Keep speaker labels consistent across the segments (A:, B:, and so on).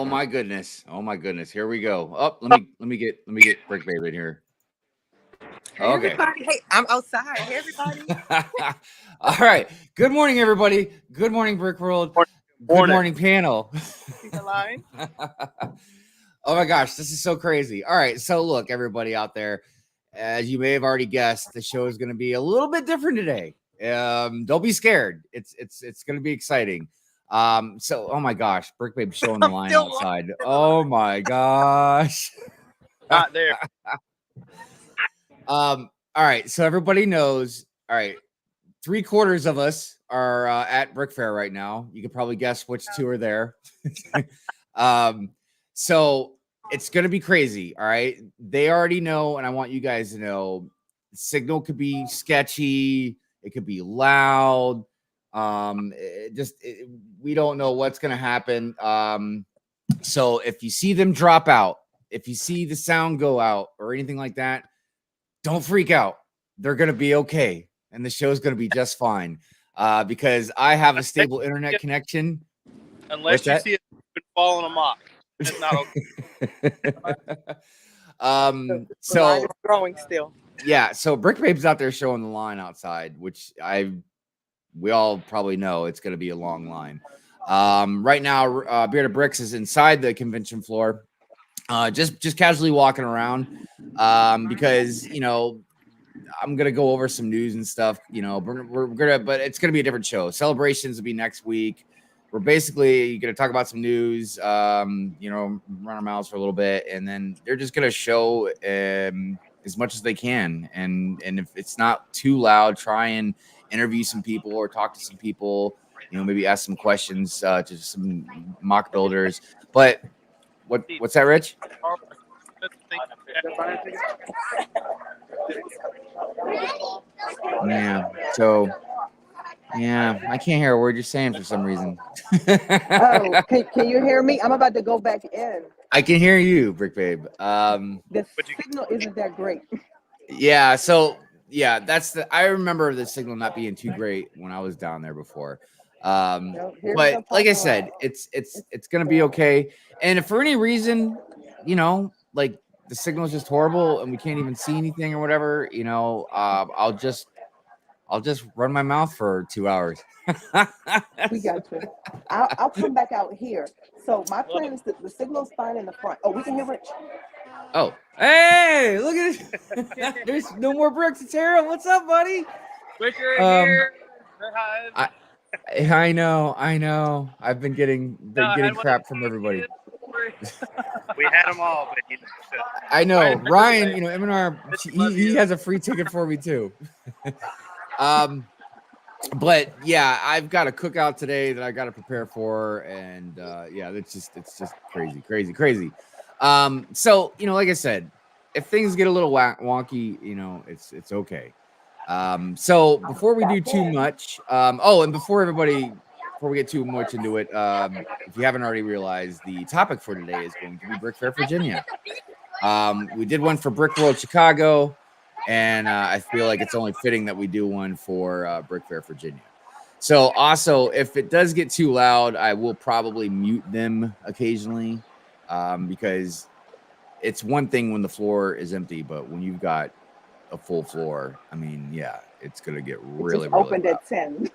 A: my goodness. Oh my goodness. Here we go. Oh, let me get Brick Babe in here.
B: Hey,
A: Okay.
B: everybody. Hey, I'm outside. Hey, everybody.
A: All right. Good morning, everybody. Good morning, Brick World. Good morning, panel.
B: The line.
A: Oh my gosh, this is so crazy. All right. So look, everybody out there, as you may have already guessed, the show is going to be a little bit different today. Don't be scared. It's going to be exciting. So oh my gosh, Brick Babe showing the line outside. Oh my gosh.
C: Not there.
A: All right, so everybody knows. All right, 3/4 of us are at Brickfair right now. You could probably guess which two are there. So it's gonna be crazy. All right, they already know, and I want you guys to know. The signal could be sketchy. It could be loud. We don't know what's gonna happen. So if you see them drop out, if you see the sound go out or anything like that, don't freak out. They're going to be okay. And the show's going to be just fine because I have a stable internet connection.
C: Unless you see it falling a mock. It's not okay.
B: So growing still.
A: Yeah. So Brick Babe's out there showing the line outside, which we all probably know it's going to be a long line. Right now, Bearded Brix is inside the convention floor. Just casually walking around because I'm gonna go over some news and stuff. But it's gonna be a different show. Celebrations will be next week. We're basically gonna talk about some news. Run our mouths for a little bit, and then they're just gonna show as much as they can. And if it's not too loud, try and interview some people or talk to some people. Maybe ask some questions to some mock builders. But what's that, Rich? Yeah. So, yeah, I can't hear a word you're saying for some reason.
B: Oh, can you hear me? I'm about to go back in.
A: I can hear you, Brick Babe.
B: The signal isn't that great.
A: Yeah. So, yeah, I remember the signal not being too great when I was down there before. But like I said, it's gonna be okay. And if for any reason, like the signal is just horrible and we can't even see anything or whatever, I'll just run my mouth for 2 hours.
B: We got you. I'll come back out here. So my plan is that the signal's fine in the front. Oh, we can hear Rich.
A: Oh, hey, look at it. There's no more bricks. It's Harold. What's up, buddy?
C: Quicker here.
A: I know. I've been getting crap from everybody.
C: We had them all, but
A: I know. Ryan, M&R, he has a free ticket for me too. But yeah, I've got a cookout today that I got to prepare for, and yeah, it's just crazy. So like I said, if things get a little wonky, it's okay. So before we do too much, and before we get too much into it, if you haven't already realized, the topic for today is going to be Brickfair, Virginia. We did one for Brick World Chicago, and I feel like it's only fitting that we do one for Brickfair, Virginia. So also, if it does get too loud, I will probably mute them occasionally because it's one thing when the floor is empty, but when you've got a full floor, I mean, yeah, it's gonna get really
B: opened
A: loud.
B: At 10.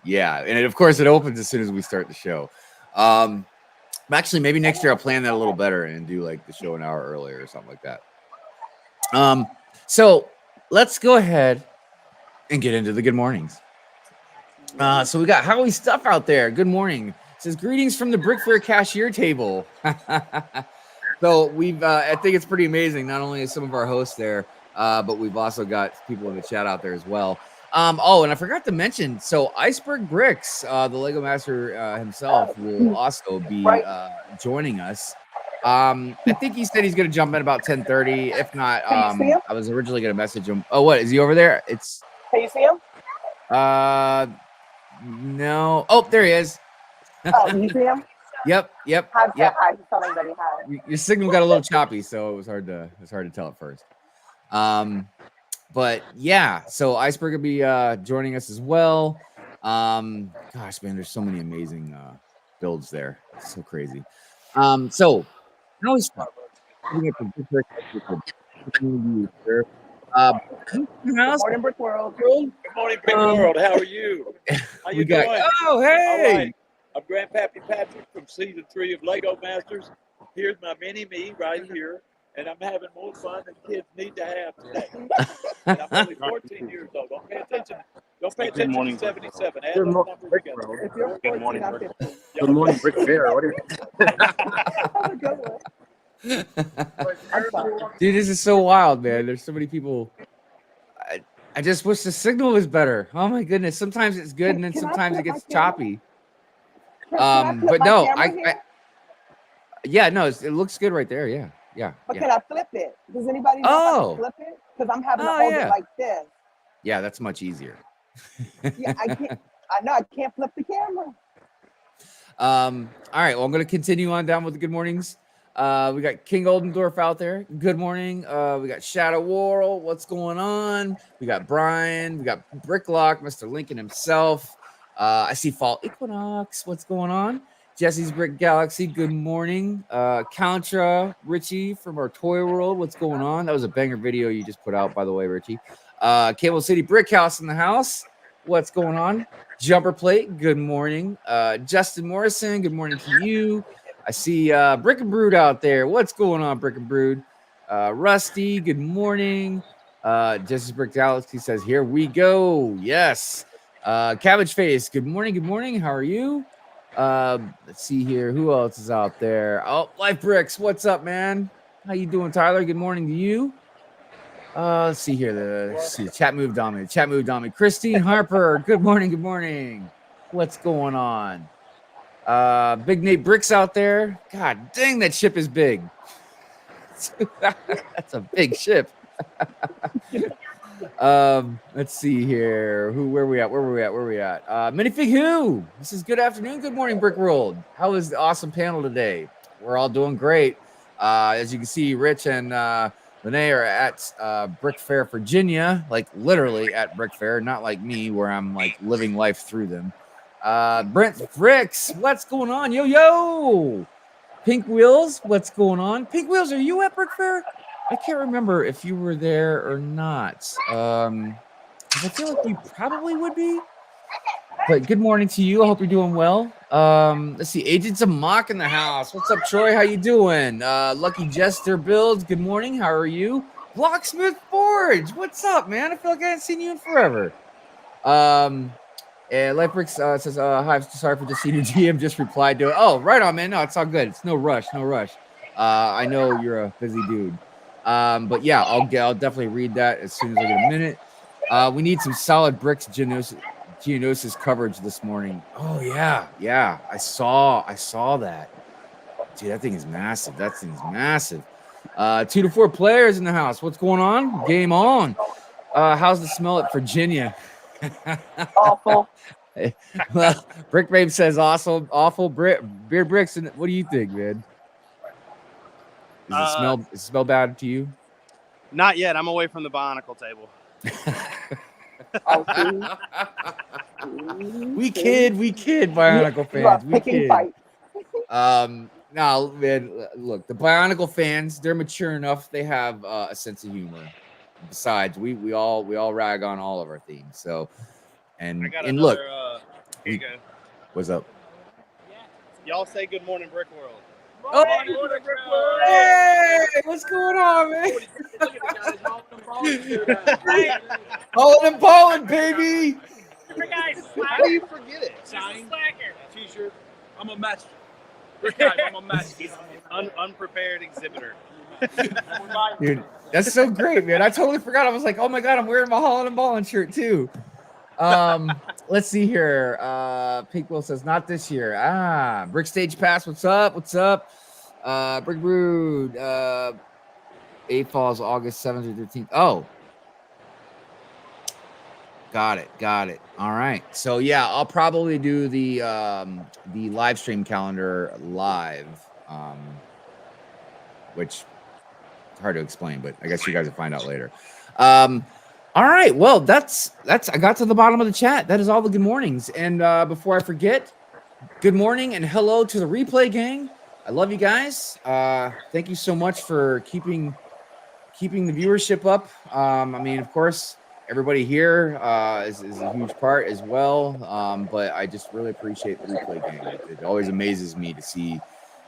A: Yeah, and of course it opens as soon as we start the show. Actually, maybe next year I'll plan that a little better and do like the show an hour earlier or something like that. So let's go ahead and get into the good mornings. So we got Howie Stuff out there. Good morning. It says greetings from the Brickfair cashier table. So we've I think it's pretty amazing. Not only is some of our hosts there, but we've also got people in the chat out there as well. And I forgot to mention, so Iceberg Bricks, the Lego Master himself, will also be joining us. I think he said he's going to jump in about 10:30. If not, I was originally going to message him. Oh, what? Is he over there?
B: Can you see him?
A: No. Oh, there he is.
B: Oh, you see him?
A: Yep.
B: Hi, he's telling everybody hi.
A: Your signal got a little choppy, so it was hard to tell at first. But yeah, so Iceberg will be joining us as well. Gosh, man, there's so many amazing builds there. It's so crazy. So I always start looking at the Brick sir.
B: Good
A: House
B: morning, Brick World.
A: world.
D: Good morning, Brick
A: Um,
D: World. How are you? How
A: We
D: you
A: got
D: doing?
A: oh
D: All
A: hey.
D: right. I'm Grandpappy Patrick from season 3 of Lego Masters. Here's my mini me right here, and I'm having more fun than kids need to have today. And I'm only 14 years old. Don't pay attention. Don't pay attention
C: morning,
D: to 77. Add
E: Good
D: those
E: morning,
D: numbers
E: Brick
D: together.
E: World.
B: If you're 14,
C: morning,
B: I'm
C: Brick.
B: 15.
E: Good morning, Brickfair. What do
B: That's a good one. I'm sorry.
A: Dude, this is so wild, man. There's so many people. I just wish the signal was better. Oh my goodness. Sometimes it's good, and then
B: Can I
A: sometimes it
B: flip my
A: gets
B: camera?
A: choppy.
B: Can I flip
A: But
B: my
A: no,
B: camera here?
A: yeah, no, it looks good right there. Yeah, yeah,
B: But
A: yeah.
B: can I flip it? Does anybody know if I
A: Oh.
B: can flip it? Because I'm having to
A: Oh,
B: hold
A: yeah.
B: it like this.
A: Yeah, that's much easier.
B: Yeah, I can't. I know I can't flip the camera.
A: All right. Well, I'm going to continue on down with the good mornings. We got King Oldendorf out there. Good morning. We got Shadow Worrell. What's going on? We got Brian. We got Bricklock, Mr. Lincoln himself. I see Fall Equinox. What's going on? Jesse's Brick Galaxy. Good morning. Contra, Richie from our Toy World. What's going on? That was a banger video you just put out, by the way, Richie. Cable City Brick House in the house. What's going on? Jumper Plate, good morning. Justin Morrison, good morning to you. I see Brick and Brood out there. What's going on, Brick and Brood? Rusty, good morning. Justice Brick Galaxy says, here we go. Yes. Cabbage Face, good morning. Good morning. How are you? Let's see here. Who else is out there? Oh, Life Bricks, what's up, man? How you doing, Tyler? Good morning to you. Let's see here. The chat moved on me. Chat moved on me. Christine Harper. Good morning. Good morning. What's going on? Big Nate Bricks out there. God dang, that ship is big. That's a big ship. Let's see here. Where we at? Minifig Who? This is good afternoon. Good morning, Brick World. How was the awesome panel today? We're all doing great. As you can see, Rich and Lene are at Brickfair, Virginia, like literally at Brickfair, not like me where I'm like living life through them. Brent Bricks, what's going on? Yo. Pink Wheels, what's going on? Pink Wheels, are you at Brickfair? I can't remember if you were there or not. I feel like you probably would be. But good morning to you. I hope you're doing well. Let's see. Agents of Mock in the house. What's up, Troy? How you doing? Lucky Jester Builds. Good morning. How are you? Locksmith Forge. What's up, man? I feel like I haven't seen you in forever. And Lightbricks says, hi, sorry for just seeing your DM. Just replied to it. Oh, right on, man. No, it's all good. It's no rush. I know you're a busy dude. But yeah, I'll definitely read that as soon as I get a minute. We need some solid Bricks Geonosis coverage this morning. Oh yeah. I saw that. Dude, that thing is massive. 2 to 4 players in the house. What's going on? Game on. How's the smell at Virginia?
B: Awful.
A: Well, Brick Babe says awful. Bearded Brix. And what do you think, man? Does it smell bad to you?
C: Not yet. I'm away from the Bionicle table.
A: We kid, Bionicle fans. We
B: picking
A: kid.
B: fight.
A: No, man. Look, the Bionicle fans, they're mature enough. They have a sense of humor. Besides, we all rag on all of our themes. So, and look,
C: here you go.
A: What's up?
C: Y'all say good morning, Brick World.
A: Oh, hey, what's going on, man? Hauling and balling, baby.
C: How do you forget it?
F: Sign, t-shirt. I'm a mess. Brick Hive, I'm a mess.
C: Unprepared exhibitor.
A: Dude, that's so great, man. I totally forgot. I was like, oh my God, I'm wearing my Hauling and Balling shirt too. Let's see here. Pink Will says, not this year. Brick Stage Pass, what's up? Brick Brood, 8 Falls, August 7th or 13th. Oh. Got it. All right. So yeah, I'll probably do the live stream calendar live, which it's hard to explain, but I guess you guys will find out later. All right. Well, that's I got to the bottom of the chat. That is all the good mornings. And before I forget, good morning and hello to the replay gang. I love you guys. Thank you so much for keeping the viewership up. I mean, of course, everybody here is a huge part as well. But I just really appreciate the replay game. It always amazes me to see,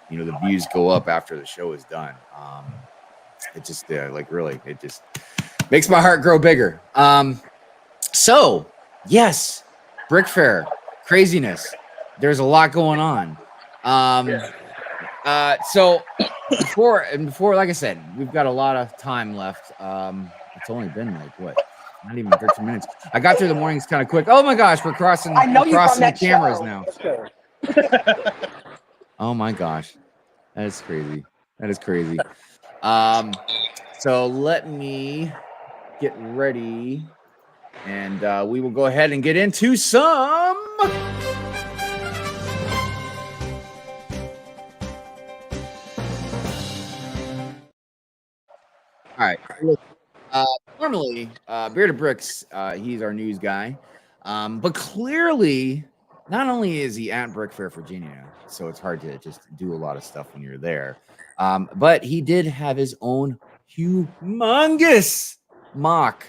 A: the views go up after the show is done. It just really, it just makes my heart grow bigger. So yes, Brickfair, craziness. There's a lot going on. So before, like I said, we've got a lot of time left. It's only been like what? Not even 13 minutes. I got through the mornings kind of quick. Oh my gosh, we're crossing the cameras now. Oh my gosh. That is crazy. So let me get ready and we will go ahead and get into some all right. Normally, Bearded Brix, he's our news guy. But clearly, not only is he at Brickfair, Virginia, so it's hard to just do a lot of stuff when you're there. But he did have his own humongous mock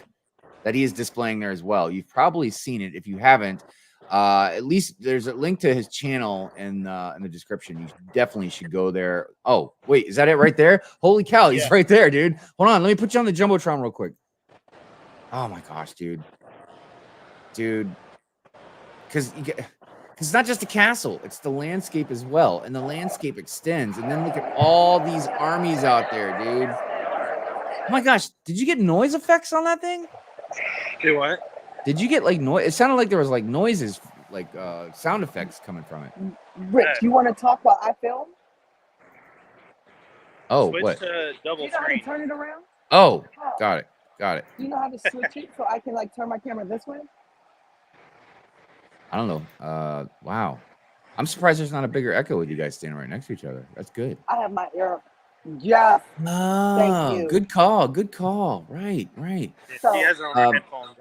A: that he is displaying there as well. You've probably seen it. If you haven't, at least there's a link to his channel in the description. You definitely should go there. Oh, wait, is that it right there? Holy cow, he's right there, dude. Hold on, let me put you on the Jumbotron real quick. Oh my gosh, dude. Because it's not just a castle, it's the landscape as well. And the landscape extends. And then look at all these armies out there, dude. Oh my gosh, did you get noise effects on that thing?
C: Do what?
A: Did you get like noise? It sounded like there was like noises, like sound effects coming from it.
B: Rick, you want to talk while I film?
A: Oh,
C: Switch
A: what?
C: to double
B: Do you know how to
C: screen.
B: turn it around?
A: Oh, got it.
B: Do you know how to switch it so I can like turn my camera this way?
A: I don't know. Wow. I'm surprised there's not a bigger echo with you guys standing right next to each other. That's good.
B: I have my ear. Yes. Thank you.
A: Good call. Right.
B: So,
C: He has it on headphones.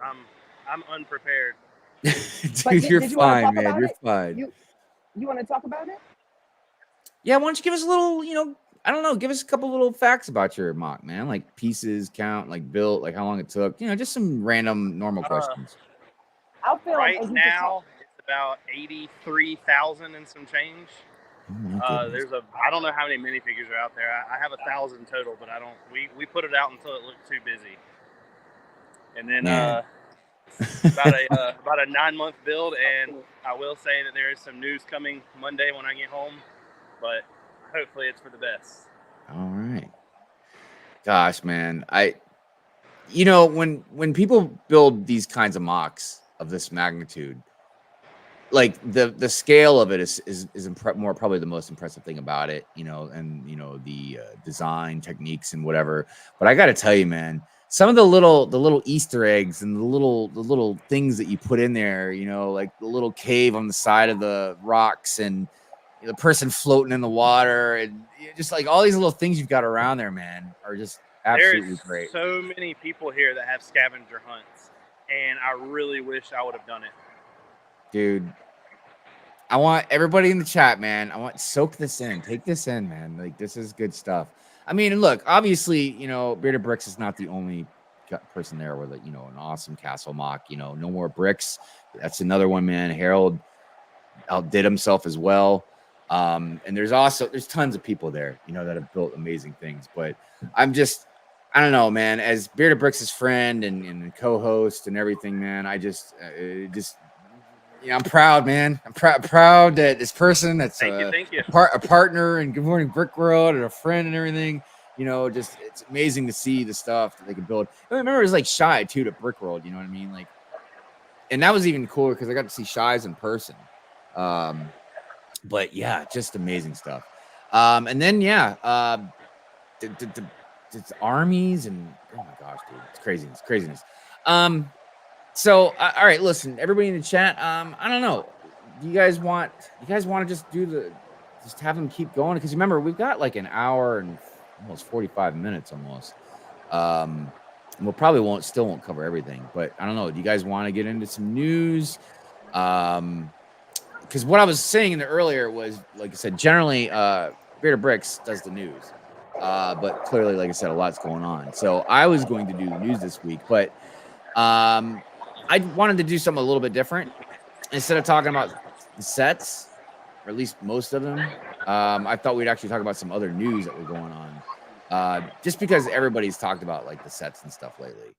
C: I'm unprepared.
A: Dude, you're fine, man. You're fine.
B: You want to talk about it?
A: Yeah, why don't you give us a little, I don't know, give us a couple little facts about your mock, man. Like pieces, count, like built, like how long it took. Just some random normal questions.
B: I'll film.
C: Right now, it's about 83,000 and some change.
A: Oh,
C: I don't know how many minifigures are out there. I have 1,000 total, but we put it out until it looked too busy. And then about a 9-month build, and I will say that there is some news coming Monday when I get home, but hopefully it's for the best.
A: All right. Gosh, man. When people build these kinds of mocks of this magnitude, like the scale of it is more probably the most impressive thing about it, and the design techniques and whatever. But I got to tell you, man, some of the little Easter eggs and the little things that you put in there, like the little cave on the side of the rocks and the person floating in the water, and just like all these little things you've got around there, man, are just absolutely great.
C: So many people here that have scavenger hunts, and I really wish I would have done it. Dude,
A: I want everybody in the chat, man. Soak this in. Take this in, man. Like, this is good stuff. I mean, look, obviously, Bearded Brix is not the only person there with an awesome castle mock. No More Bricks. That's another one, man. Harold outdid himself as well. And there's tons of people there, that have built amazing things. But I don't know, man. As Bearded Brix' friend and co-host and everything, man, I'm proud, man. I'm proud that this person that's
C: thank you.
A: a partner in Good Morning Brick World and a friend and everything, it's amazing to see the stuff that they can build. I remember it was like Shy too to Brick World, you know what I mean? Like, and that was even cooler because I got to see Shy's in person. But yeah, just amazing stuff. And then it's armies and oh my gosh, dude, it's craziness. So all right, listen, everybody in the chat. I don't know. Do you guys want to just have them keep going? Because remember, we've got like an hour and almost 45 minutes almost. We probably still won't cover everything, but I don't know. Do you guys want to get into some news? Because what I was saying in the earlier was, like I said, generally Bearded Brix does the news. But clearly, like I said, a lot's going on. So I was going to do the news this week, but I wanted to do something a little bit different. Instead of talking about the sets, or at least most of them, I thought we'd actually talk about some other news that were going on. Just because everybody's talked about like the sets and stuff lately.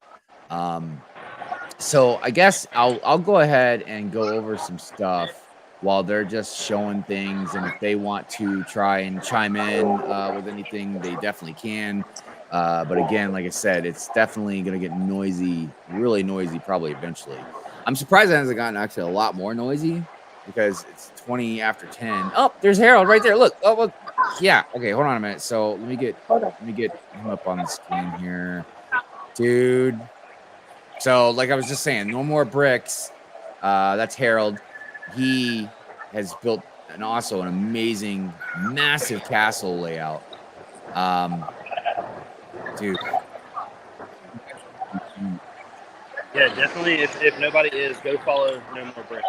A: So I guess I'll go ahead and go over some stuff while they're just showing things, and if they want to try and chime in with anything, they definitely can. But again, like I said, it's definitely going to get noisy, really noisy, probably eventually. I'm surprised it hasn't gotten actually a lot more noisy because it's 20 after 10. Oh, there's Harold right there. Look. Oh, well, yeah. Okay, hold on a minute. So let me get him up on the screen here, dude. So like I was just saying, no more bricks. That's Harold. He has built an amazing, massive castle layout. Dude.
C: Yeah, definitely. If nobody is, go follow No More Bricks.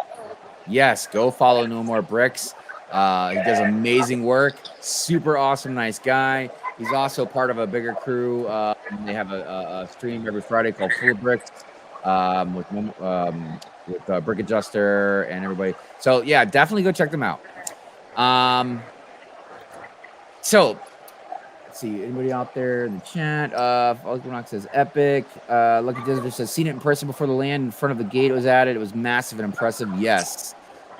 A: Yes, go follow No More Bricks. He does amazing work. Super awesome, nice guy. He's also part of a bigger crew. They have a stream every Friday called Full of Bricks with Brick Adjuster and everybody. So yeah, definitely go check them out. So let's see, anybody out there in the chat? Falcon says epic. Lucky Desert says seen it in person before the land in front of the gate was added. It was massive and impressive. Yes.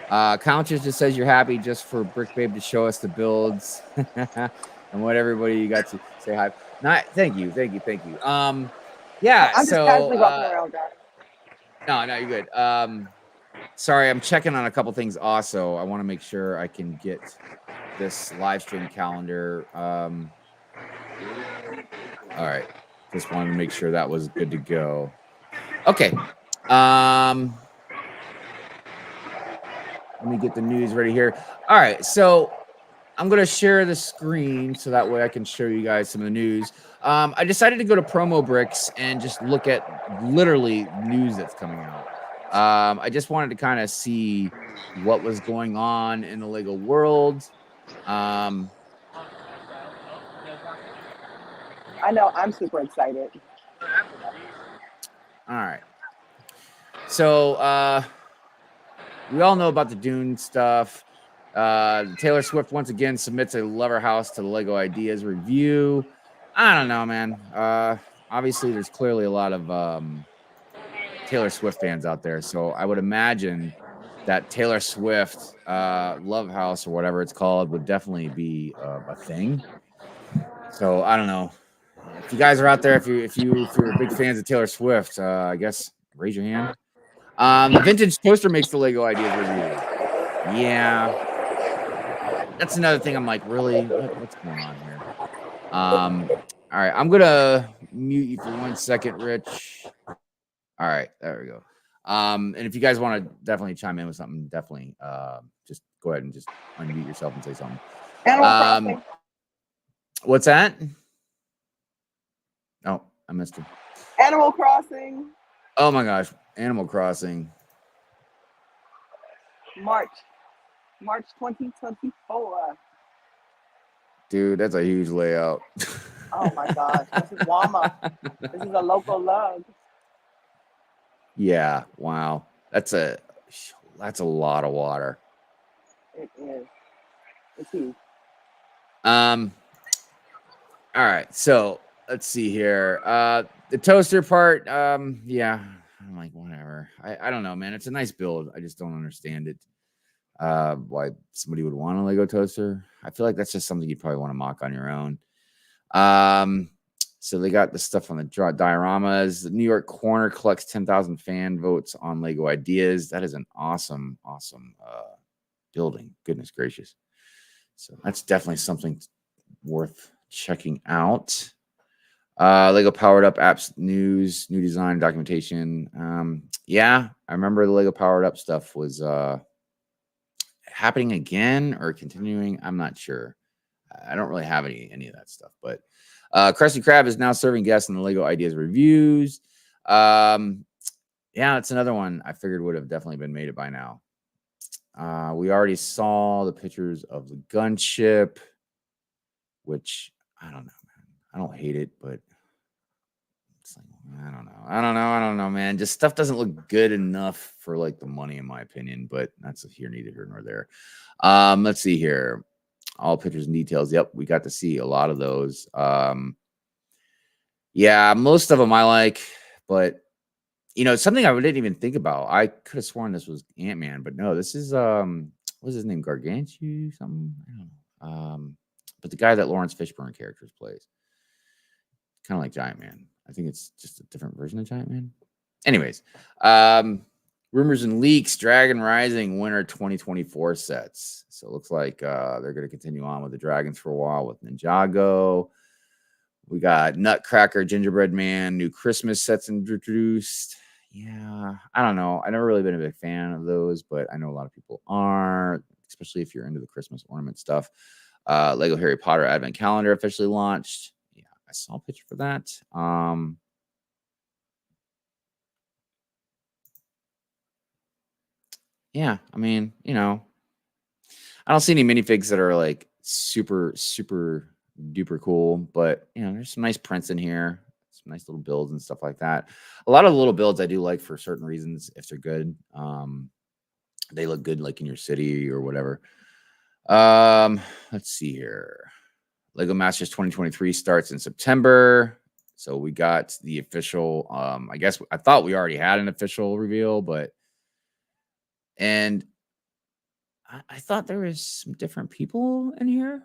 A: Counters just says you're happy just for Brick Babe to show us the builds and what everybody you got to say hi. Thank you. Yeah.
B: I'm just casually walking around, guys.
A: No, you're good. Sorry, I'm checking on a couple things. Also, I want to make sure I can get this live stream calendar. All right, just wanted to make sure that was good to go. Okay. Let me get the news ready here. All right, so I'm going to share the screen so that way I can show you guys some of the news. I decided to go to Promo Bricks and just look at literally news that's coming out. I just wanted to kind of see what was going on in the Lego world.
B: I know, I'm super excited.
A: All right. So we all know about the Dune stuff. Taylor Swift once again submits a Lover House to the Lego Ideas review. I don't know, man. Obviously, there's clearly a lot of Taylor Swift fans out there, so I would imagine that Taylor Swift Love House or whatever it's called would definitely be a thing. So I don't know. If you guys are out there, if you're big fans of Taylor Swift, I guess raise your hand. Vintage Toaster makes the Lego Ideas review. Yeah. That's another thing. I'm like, really? What's going on here? All right. I'm going to mute you for 1 second, Rich. All right. There we go. And if you guys want to definitely chime in with something, definitely just go ahead and just unmute yourself and say something.
B: Animal Crossing.
A: What's that? Oh, I missed it.
B: Animal Crossing.
A: Oh my gosh. Animal Crossing.
B: March 2024.
A: Dude, that's a huge layout.
B: Oh my gosh. This is Wama. This is a local lug.
A: Yeah, wow. That's a lot of water.
B: It is. It's huge.
A: All right, so let's see here. The toaster part, yeah, I'm like, whatever. I don't know, man. It's a nice build. I just don't understand it. Why somebody would want a Lego toaster. I feel like that's just something you'd probably want to mock on your own. So they got the stuff on the dioramas. The New York Corner collects 10,000 fan votes on Lego Ideas. That is an awesome building. Goodness gracious. So that's definitely something worth checking out. Lego Powered Up apps news, new design, documentation. Yeah, I remember the Lego Powered Up stuff was happening again or continuing. I'm not sure. I don't really have any of that stuff, but Krusty Krab is now serving guests in the Lego Ideas reviews. Yeah, that's another one I figured would have definitely been made it by now. We already saw the pictures of the gunship. which I don't know, man. I don't hate it, but it's like, I don't know, man. Just stuff doesn't look good enough for like the money, in my opinion, but that's neither here nor there. Let's see here. All pictures and details. Yep, we got to see a lot of those. Yeah, most of them I like, but something I didn't even think about. I could have sworn this was Ant-Man, but no, this is what's his name? Gargantua something? I don't know. But the guy that Lawrence Fishburne characters plays. Kind of like Giant Man. I think it's just a different version of Giant Man. Anyways, rumors and leaks, Dragon Rising winter 2024 sets. So it looks like they're going to continue on with the dragons for a while with Ninjago. We got Nutcracker, Gingerbread Man, new Christmas sets introduced. Yeah, I don't know. I've never really been a big fan of those, but I know a lot of people are, especially if you're into the Christmas ornament stuff. Lego Harry Potter Advent Calendar officially launched. Yeah, I saw a picture for that. Yeah, I mean, I don't see any minifigs that are like super, super duper cool, but there's some nice prints in here, some nice little builds and stuff like that. A lot of the little builds I do like for certain reasons if they're good. They look good like in your city or whatever. Let's see here. Lego Masters 2023 starts in September. So we got the official, I guess I thought we already had an official reveal, and I thought there was some different people in here,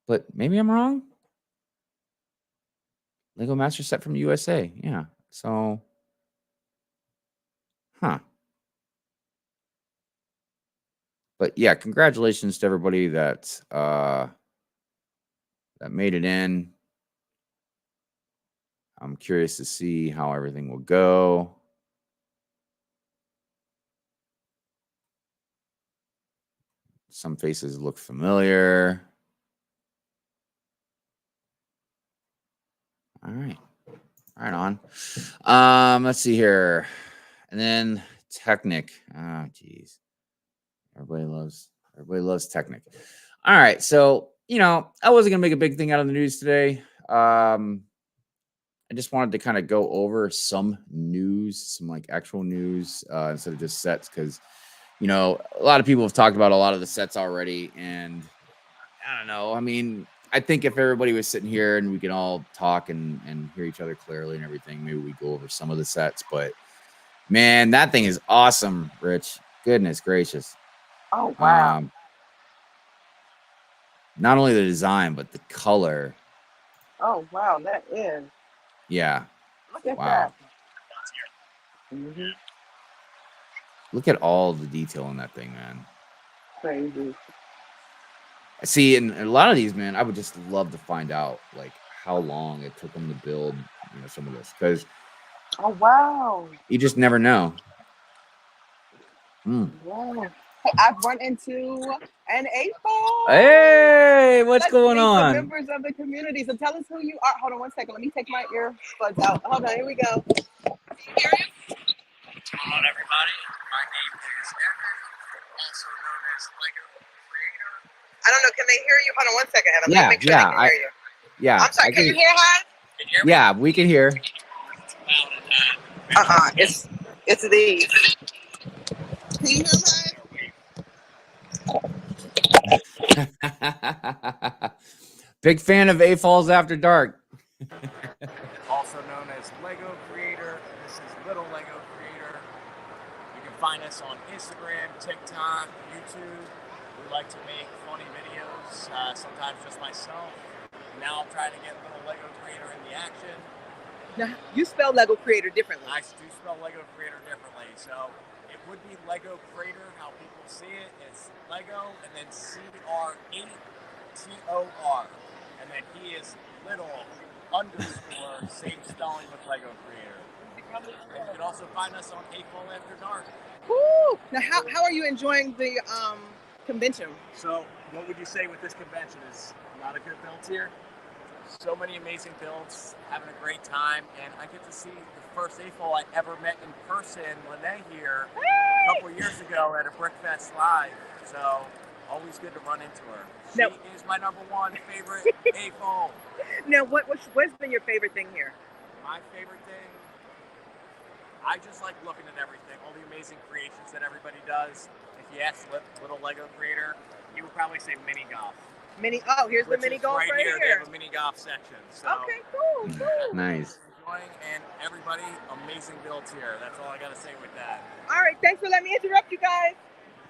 A: but maybe I'm wrong. Lego Master set from USA. Yeah. So, But yeah, congratulations to everybody that made it in. I'm curious to see how everything will go. Some faces look familiar. All right. Right on. Let's see here. And then Technic. Oh, geez. Everybody loves Technic. All right. So, I wasn't gonna make a big thing out of the news today. I just wanted to kind of go over some news, some like actual news, instead of just sets, because a lot of people have talked about a lot of the sets already, and I don't know. I mean, I think if everybody was sitting here and we can all talk and hear each other clearly and everything, maybe we go over some of the sets. But man, that thing is awesome, Rich. Goodness gracious.
B: Oh wow.
A: Not only the design, but the color.
B: Oh wow, that is.
A: Yeah.
B: Look at that.
A: Mm-hmm. Look at all the detail in that thing, man.
B: Crazy.
A: See, in a lot of these, man, I would just love to find out like how long it took them to build, some of this, because
B: oh wow,
A: you just never know.
B: Wow. Hey, I've run into an A-Fall.
A: Hey, what's going on?
B: Members of the community. So tell us who you are. Hold on 1 second. Let me take my earbuds out. Hold on. Here we go.
E: What's going on, everybody? My name is Evan, also known as Lego Creator.
B: I don't know. Can they hear you? Hold on 1 second, Evan.
A: Yeah,
B: Let me make sure they can hear you.
A: Yeah.
B: I'm sorry. Can you hear, Han?
E: Can you hear me?
A: Yeah, we can hear.
B: It's these. Can you hear mine?
A: Big fan of A-Falls After Dark.
E: Also known as Lego Creator. This is Little Lego Creator. You can find us on Instagram, TikTok, YouTube. We like to make funny videos, sometimes just myself. Now I'm trying to get Little Lego Creator in the action.
B: Now, you spell Lego Creator differently.
E: I do spell Lego Creator differently, so it would be Lego Creator, how people see it. It's Lego and then CR8TOR. And then he is little _ same spelling with Lego Creator. And you can also find us on A-Fall After Dark.
B: Woo! Now, how are you enjoying the convention?
E: So, what would you say with this convention? Is a lot of good builds here? So many amazing builds, having a great time, and I get to see the first A-Fall I ever met in person, Lene here, a couple years ago at a Brickfest Live. So Always good to run into her. She
G: No.
E: is my #1 favorite A-foam.
G: Now, what's been your favorite thing here?
E: My favorite thing, I just like looking at everything, all the amazing creations that everybody does. If you ask Little Lego Creator, he would probably say mini golf.
G: Here's the
E: Which
G: mini
E: is
G: golf right
E: here. They
G: here.
E: have a mini golf section. So
G: Okay, cool.
A: Nice.
E: enjoying, and everybody, amazing builds here. That's all I gotta say with that.
G: All right, thanks for letting me interrupt you guys.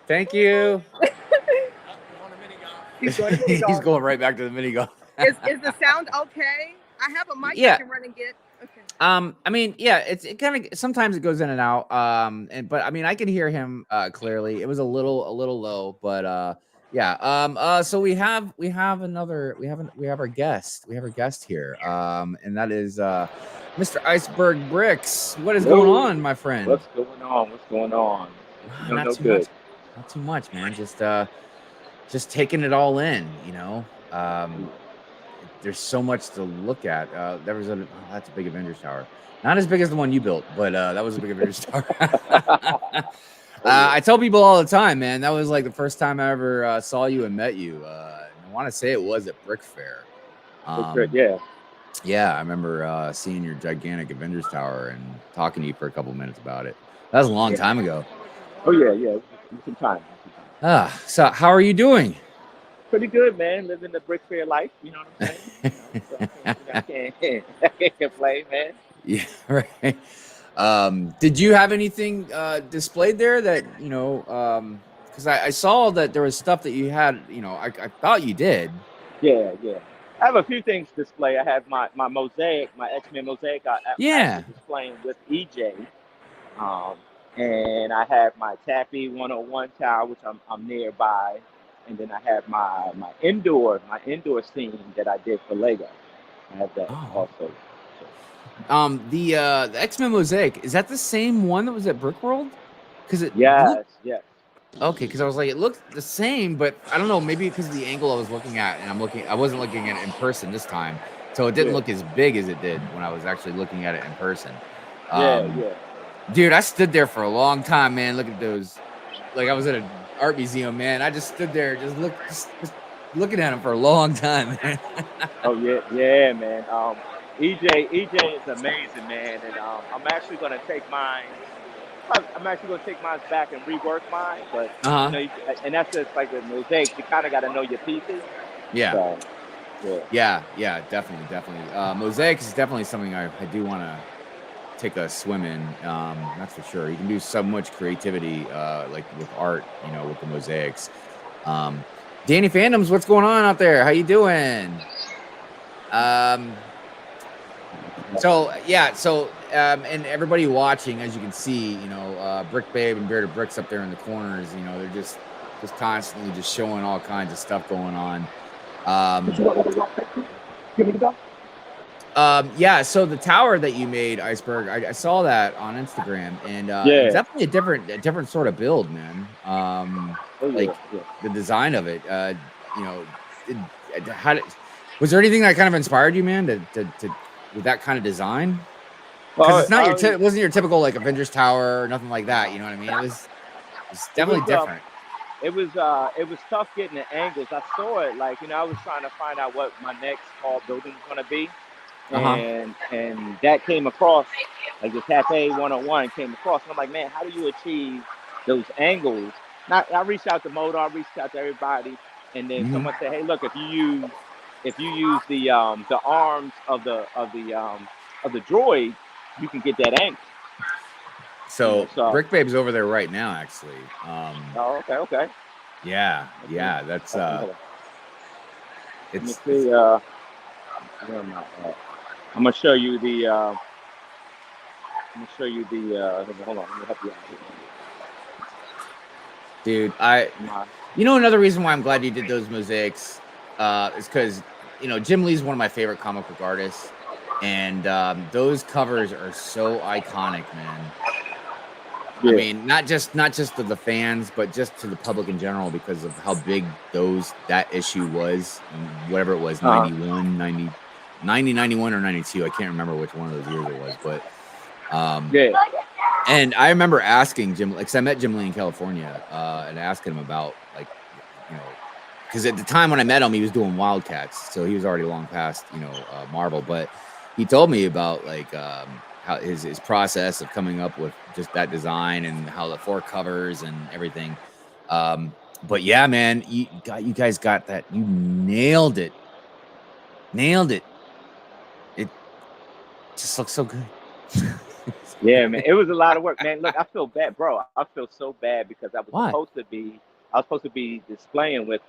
A: Thank you.
E: Going to mini golf.
G: He's going to mini
A: He's
G: golf.
A: going right back to the mini golf.
G: Is the sound okay? I have a mic
A: Yeah.
G: I can run and get. Okay.
A: I mean, yeah, it kind of sometimes it goes in and out. But I mean, I can hear him clearly. It was a little low, but yeah. So we have our guest. We have our guest here. And that is Mr. Iceberg Bricks. What is going on, my friend?
H: What's going on? What's going on?
A: Not
H: No
A: too
H: good.
A: much. Not too much, man. Just taking it all in, you know. There's so much to look at. That's a big Avengers tower. Not as big as the one you built, but that was a big Avengers tower. I tell people all the time, man, that was like the first time I ever saw you and met you. I want to say it was at Brickfair.
H: Yeah.
A: Yeah, I remember seeing your gigantic Avengers tower and talking to you for a couple minutes about it. That was a long time ago.
H: Oh yeah. Some time.
A: So how are you doing?
H: Pretty good, man. Living the Brickfair life. You know what I'm saying? I can't complain, man.
A: Yeah, right. Did you have anything displayed there that, you know, because I saw that there was stuff that you had, you know, I thought you did.
H: Yeah. I have a few things to display. I have my mosaic, my X-Men mosaic. I'm displaying with EJ. And I have my Taffy 101 tower, which I'm nearby. And then I have my indoor scene that I did for Lego. I have that also.
A: The X-Men mosaic, is that the same one that was at Brickworld? Because
H: yes.
A: Okay, because I was like, it looked the same, but I don't know, maybe because of the angle I was looking at, and I wasn't looking at it in person this time, so it didn't look as big as it did when I was actually looking at it in person. Dude, I stood there for a long time, man. Look at those, like I was at an art museum, man. I just stood there, just looking at them for a long time, man.
H: Oh yeah, man. EJ is amazing, man, and I'm actually gonna take mine. Back and rework mine, but you know, and that's just like with mosaics. You kind of got to know your pieces.
A: Yeah.
H: So,
A: yeah, definitely. Mosaics is definitely something I do want to take a swim in. That's for sure. You can do so much creativity, like with art, you know, with the mosaics. Danny Fandoms, what's going on out there? How you doing? And everybody watching, as you can see, you know, Brick Babe and Bearded Brix up there in the corners, you know, they're just constantly just showing all kinds of stuff going on. Yeah, so the tower that you made, Iceberg, I saw that on Instagram, and it's definitely a different sort of build, man. The design of it, you know, was there anything that kind of inspired you, man, to with that kind of design? Because it's not it wasn't your typical like Avengers tower or nothing like that. You know what I mean? It was definitely different.
H: It was tough getting the angles. I saw it, like, you know, I was trying to find out what my next tall building was going to be, and that came across, like the Cafe 101 came across, and I'm like, man, how do you achieve those angles? I reached out to Moda, I reached out to everybody, and then someone said, hey, look, if you use the arms of the droid, you can get that angle.
A: So Brick Babe's over there right now, actually.
H: Okay.
A: Yeah, that's it's.
H: I'm gonna show you the. Hold on, let me help you out here.
A: Dude, you know, another reason why I'm glad you did those mosaics is because, you know, Jim Lee's one of my favorite comic book artists, and those covers are so iconic, man. I mean, not just to the fans, but just to the public in general, because of how big that issue was, whatever it was, 91, 91 or 92. I can't remember which one of those years it was, but and I remember asking Jim, like, 'cause I met Jim Lee in California, and asking him about, like, because at the time when I met him, he was doing Wildcats, so he was already long past, Marvel. But he told me about like how his process of coming up with just that design and how the 4 covers and everything. But yeah, man, you guys got that. You nailed it. It just looks so good.
H: Yeah, man, it was a lot of work, man. Look, I feel bad, bro. I feel so bad because I was
A: Why?
H: supposed to be displaying with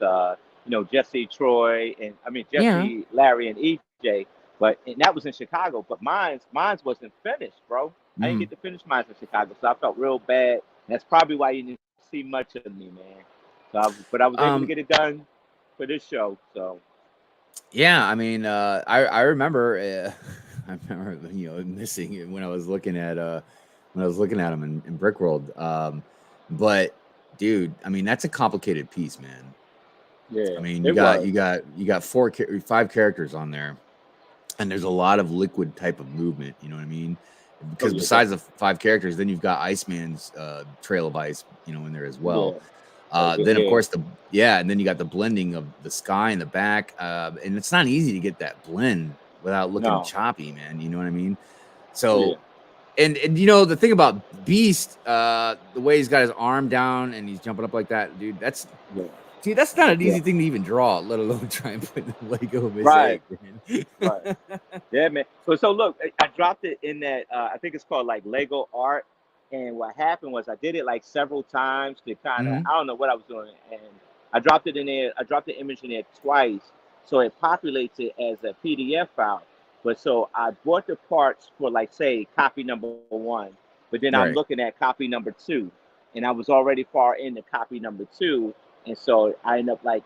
H: Jesse, Troy, and Jesse,
A: Yeah.
H: Larry, and EJ, and that was in Chicago. But mine's wasn't finished, bro. I didn't get to finish mine in Chicago, so I felt real bad. That's probably why you didn't see much of me, man. But I was able to get it done for this show. So
A: Yeah, I mean, I remember, I remember, missing it when I was looking at him in Brick World. But dude, I mean, that's a complicated piece, man.
H: yeah,
A: I mean, you got 5 characters on there, and there's a lot of liquid type of movement. You know what I mean? Because besides the 5 characters, then you've got Iceman's Trail of Ice, in there as well. Then of course and then you got the blending of the sky in the back, and it's not easy to get that blend without looking choppy, man. You know what I mean? So, and the thing about Beast, the way he's got his arm down and he's jumping up like that, dude. That's not an easy thing to even draw, let alone try and put in the Lego mosaic.
H: Right. Yeah, man. So look, I dropped it in that. I think it's called like Lego art. And what happened was I did it like several times to kind of, I don't know what I was doing. And I dropped it in there. I dropped the image in there twice. So it populates it as a PDF file. But so I bought the parts for like, say, copy number 1. But then I'm looking at copy number 2. And I was already far into copy number 2. And so I ended up like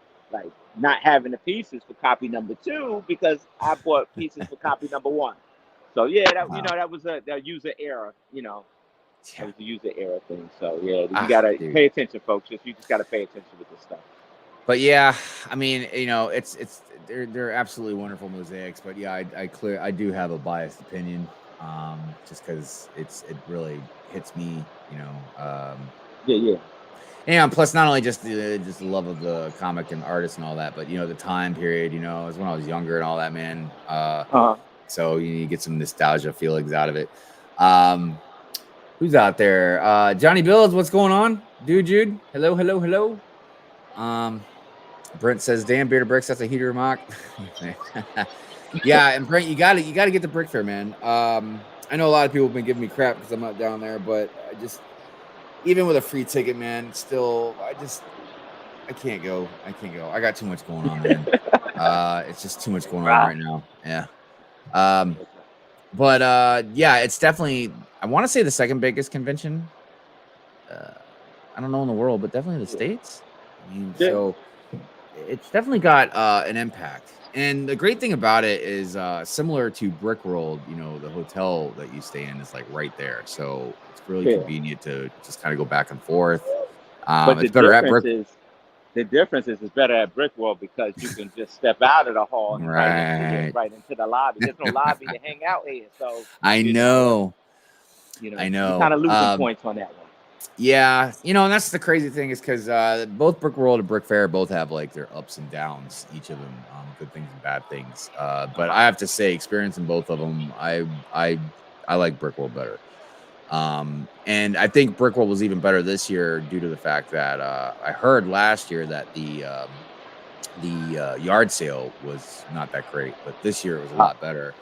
H: not having the pieces for copy number 2 because I bought pieces for copy number 1. So yeah, that was a user error, It was a user error thing. So yeah, you gotta pay attention, folks. You just gotta pay attention with this stuff.
A: But yeah, I mean, they're absolutely wonderful mosaics. But yeah, I do have a biased opinion, just because it really hits me,
H: Yeah.
A: And plus, not only just the love of the comic and artist and all that, but the time period. It was when I was younger and all that, man. So you get some nostalgia feelings out of it. Who's out there? Johnny Bills, what's going on? Jude. Hello. Brent says, "Damn, Bearded Brix, that's a heater mock." Yeah, and Brent, you gotta get the Brickfair, man. I know a lot of people have been giving me crap because I'm not down there, but even with a free ticket, man, still, I can't go. I got too much going on, man. It's just too much going on right now. Yeah. But yeah, it's definitely, I want to say the second biggest convention. I don't know in the world, but definitely in the States. I mean, so it's definitely got an impact. And the great thing about it is similar to Brick World, the hotel that you stay in is like right there. So it's really convenient to just kind of go back and forth.
H: But
A: it's better at Brick.
H: The difference is it's better at Brick World because you can just step out of the hall and right into the lobby. There's no lobby to hang out here. So
A: I know.
H: You're kind of losing points on that one.
A: Yeah, and that's the crazy thing is because both Brick World and Brickfair both have like their ups and downs, each of them, good things and bad things. But I have to say, experiencing both of them, I like Brick World better. And I think Brick World was even better this year due to the fact that I heard last year that the yard sale was not that great, but this year it was a lot better.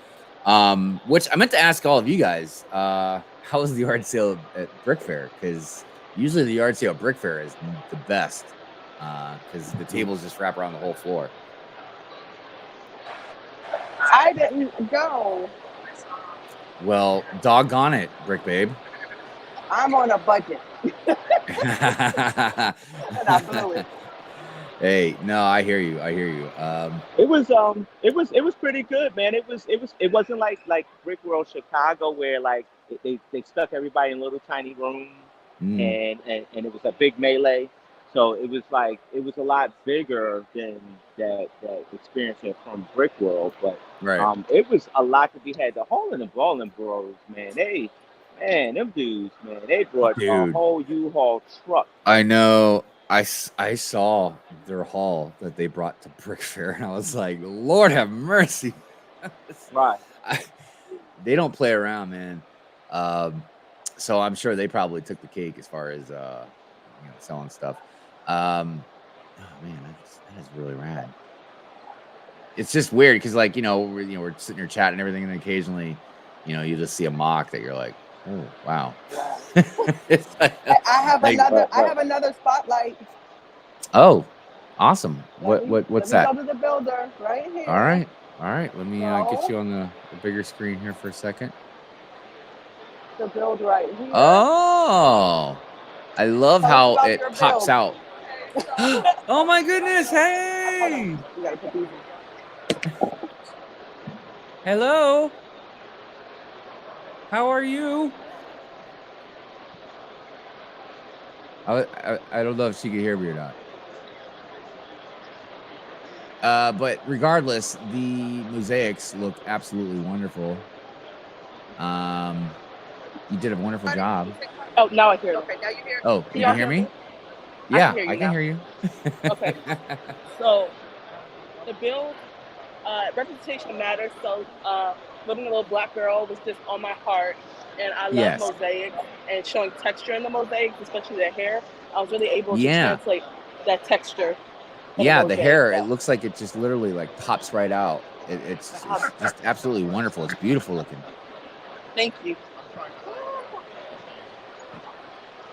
A: Which I meant to ask all of you guys, how was the yard sale at Brickfair? Because usually the yard sale at Brickfair is the best, because the tables just wrap around the whole floor.
B: I didn't go.
A: Well, doggone it, Brick Babe.
B: I'm on a budget. And I blew it.
A: Hey, no, I hear you.
H: It was pretty good, man. It wasn't like Brick World Chicago where like they stuck everybody in little tiny rooms and it was a big melee. So it was a lot bigger than that experience from Brick World, but it was a lot to be had. The Hall and the Ballin' Bros, man, them dudes, man, they brought a whole U-Haul truck.
A: I know. I saw their haul that they brought to Brickfair, and I was like, Lord have mercy.
H: Right.
A: They don't play around, man. So I'm sure they probably took the cake as far as selling stuff. Oh man, that is really rad. It's just weird because, like, we're sitting here chatting and everything, and then occasionally, you just see a mock that you're like, oh wow. It's like,
B: I have another spotlight.
A: oh, awesome.
B: What's
A: What's
B: that?
A: that?
B: Go to the builder right here.
A: All right. Let me get
B: So-
A: you on the bigger screen here for a second.
B: The build right here.
A: Oh, I love
B: Tell us
A: how
B: about
A: it
B: your
A: pops
B: build.
A: out. Oh my goodness! Hey,
B: You gotta put these in.
A: hello. How are you? I don't know if she can hear me or not. But regardless, the mosaics look absolutely wonderful. You did a wonderful job.
G: Oh, now I hear you. Okay, now you hear.
A: Oh, you
G: y'all
A: can hear me?
G: me?
A: Yeah,
G: hear you
A: I can
G: now.
A: hear you.
G: Okay. So the build, representation matters. So living a little black girl was just on my heart, and I love
A: Yes.
G: mosaics and showing texture in the mosaics, especially the hair. I was really able to
A: Yeah.
G: translate that texture. in
A: Yeah,
G: a
A: the
G: mosaic,
A: hair,
G: yeah.
A: it looks like it just literally like pops right out. It's just absolutely wonderful. It's beautiful looking.
G: Thank you.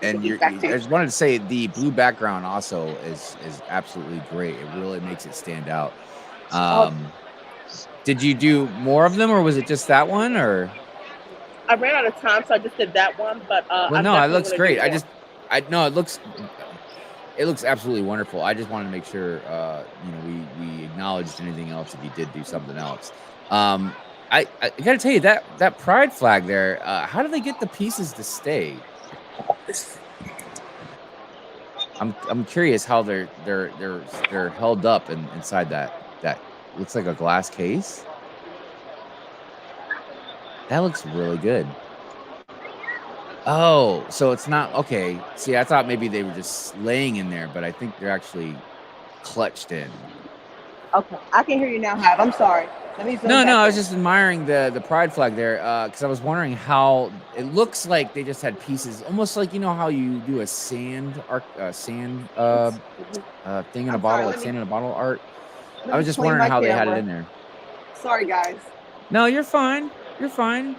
A: And I just wanted to say the blue background also is absolutely great. It really makes it stand out. Did you do more of them, or was it just that one? Or
G: I ran out of time, so I just did that one. But
A: well, no, it looks great. It looks absolutely wonderful. I just wanted to make sure we acknowledged anything else if you did do something else. I gotta tell you that pride flag there. How do they get the pieces to stay? I'm curious how they're held up inside that looks like a glass case. That looks really good. Oh, so it's not okay. See, I thought maybe they were just laying in there, but I think they're actually clutched in.
B: Okay, I can hear you now, Hive. I'm sorry. Let me zoom
A: No,
B: back
A: I was
B: in.
A: just admiring the pride flag there because I was wondering how it looks like they just had pieces, almost like how you do a sand thing in a bottle, like sand in a bottle art. I was just wondering how they had it in there.
B: Sorry, guys.
A: No, you're fine. You're fine.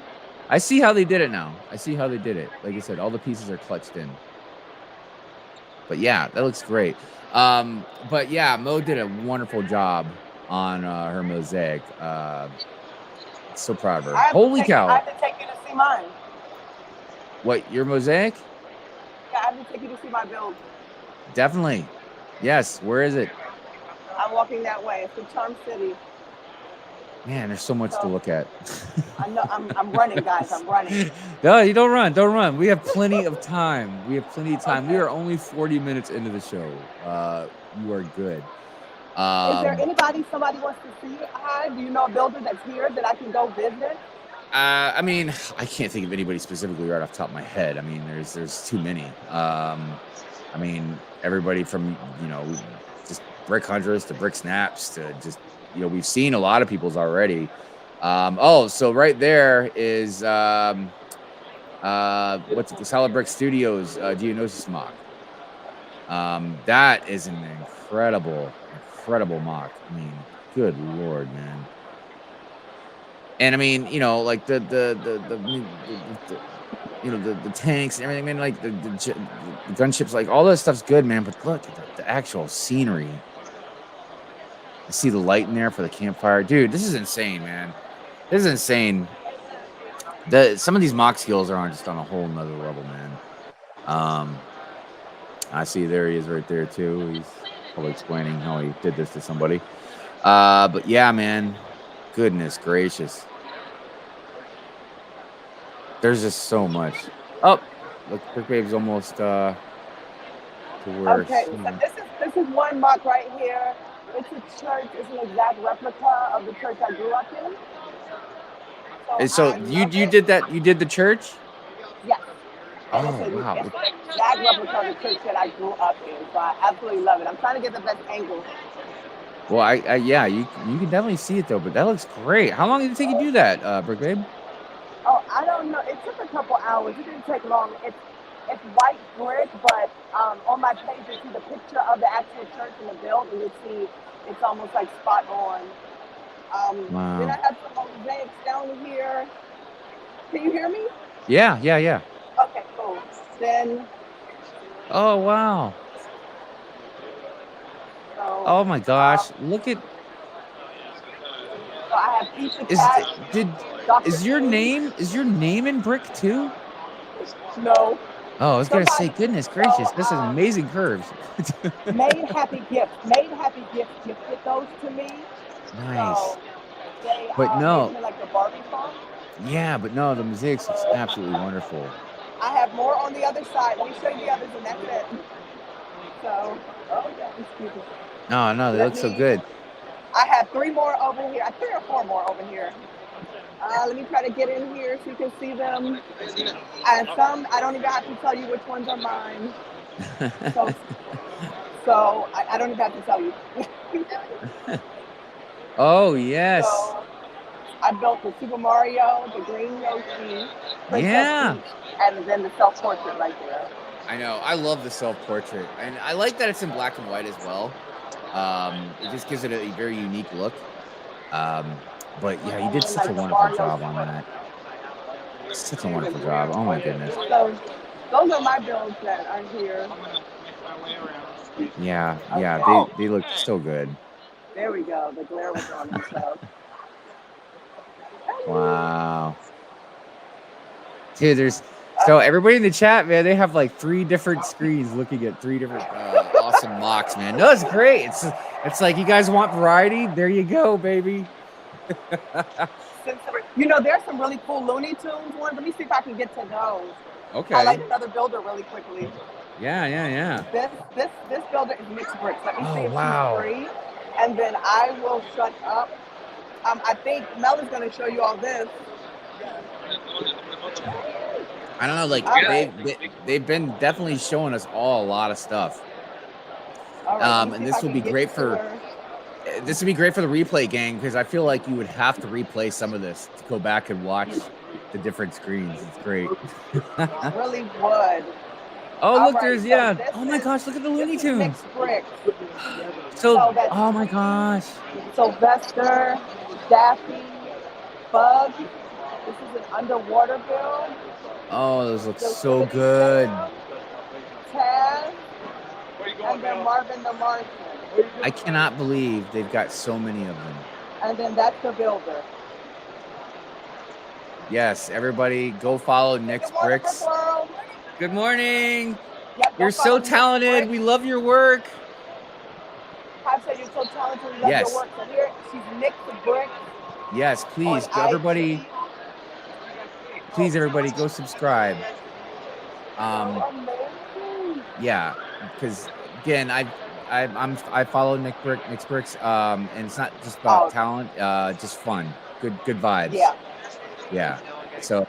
A: I see how they did it now. I see how they did it. Like I said, all the pieces are clutched in. But yeah, that looks great. But yeah, Mo did a wonderful job on her mosaic. So proud of her. Holy cow.
B: I have to take you to see mine.
A: What, your mosaic?
B: Yeah, I have to take you to see my build.
A: Definitely. Yes. Where is it?
B: I'm walking that way. It's in Charm City.
A: Man, there's so much to look at.
B: I know. I'm running, guys. I'm running.
A: No, you don't run. Don't run. We have plenty of time. We are only 40 minutes into the show. You are good.
B: Is there somebody wants to see Hive? Do you know a builder that's here that I can go visit?
A: I mean, I can't think of anybody specifically right off the top of my head. I mean, there's too many. I mean, everybody from just brick hunters to brick snaps to just we've seen a lot of people's already. So right there is what's it, the Solid Brick Studios Geonosis mock. That is an incredible mock. I mean, good Lord, man. And I mean, like the tanks and everything, man, like the gunships, like all that stuff's good, man. But look at the actual scenery. I see the light in there for the campfire. Dude, this is insane, man. This is insane. Some of these mock skills are just on a whole nother level, man. I see there he is right there too. He's probably explaining how he did this to somebody. But yeah, man. Goodness gracious. There's just so much. Oh, look, Brick Wave's almost to where.
B: Okay, so this is one mock right here. It's a church. It's an exact replica of the church I grew up in.
A: So you did that? You did the church?
B: Yes. And
A: Oh, wow.
B: it's an exact replica of the church that I grew up in. So I absolutely love it. I'm trying to get the best angle.
A: Well, yeah, you can definitely see it though, but that looks great. How long did it take you to do that, Brick Babe?
B: Oh, I don't know. It took a couple hours. It didn't take long. It's white brick, but on my page you see the picture of the actual church and the build, and you see it's almost like spot on. Then I
A: Wow.
B: have some mosaics down here. Can you hear me?
A: Yeah.
B: Okay, cool. Then,
A: Oh, wow.
B: so,
A: Oh my gosh. Look at
B: so I have Pizza
A: is
B: Cat, Dr.
A: is your
B: Seuss.
A: name in Brick too?
B: No.
A: Oh, I was gonna say,
B: Somebody,
A: goodness
B: so
A: gracious, this is amazing curves.
B: Made Happy Gifts gifted those to me.
A: Nice.
B: So they
A: But no,
B: made me like the Barbie song.
A: yeah, but no, the mosaics looks absolutely wonderful.
B: I have more on the other side. Let me show you the others, and that's it. So, excuse me.
A: No, they look so good.
B: I have 3 more over here. 3 or 4 more over here. Let me try to get in here so you can see them. And some, I don't even have to tell you which ones are mine. So I don't even have to tell you.
A: Oh, yes.
B: So I built the Super Mario, the Green Yoshi,
A: Yeah.
B: Peach, and then the self-portrait right there.
A: I know. I love the self-portrait. And I like that it's in black and white as well. It just gives it a very unique look. But yeah, you did such a wonderful job on that. Such a wonderful job. Oh my goodness.
B: So those are my builds that are here.
A: Yeah, they look so good.
B: There we go. The glare was on and stuff.
A: Wow. Dude, so everybody in the chat, man, they have like 3 different screens looking at 3 different awesome MOCs, man. No, it's great. It's like you guys want variety. There you go, baby.
B: You know, there's some really cool Looney Tunes ones. Let me see if I can get to those.
A: Okay.
B: I like another builder really quickly.
A: Yeah.
B: This builder is Mixed Bricks. Let me see if
A: wow.
B: she's free, and then I will shut up. I think Mel is going to show you all this.
A: I don't know, like they've been definitely showing us all a lot of stuff. And this will be great for the replay gang, because I feel like you would have to replay some of this to go back and watch the different screens. It's great.
B: Really would.
A: Oh, look, there's oh my gosh, look at the Looney Tunes.
B: Mixed Bricks.
A: So oh my gosh.
B: Sylvester, Daffy, Bug. This is an underwater build.
A: Oh, those look so good.
B: Taz, and then Marvin the Martian.
A: I cannot believe they've got so many of them.
B: And then that's the builder.
A: Yes, everybody go follow Nick's Bricks. Good morning.
B: Yep,
A: you're so talented. We love your work.
B: I've said you're so talented. We love your work. So here, she's Nick's Bricks.
A: Yes, please, everybody. Please, everybody, go subscribe. Yeah, because again, I follow Nick's Bricks, and it's not just about talent, just fun, good vibes. Yeah. So,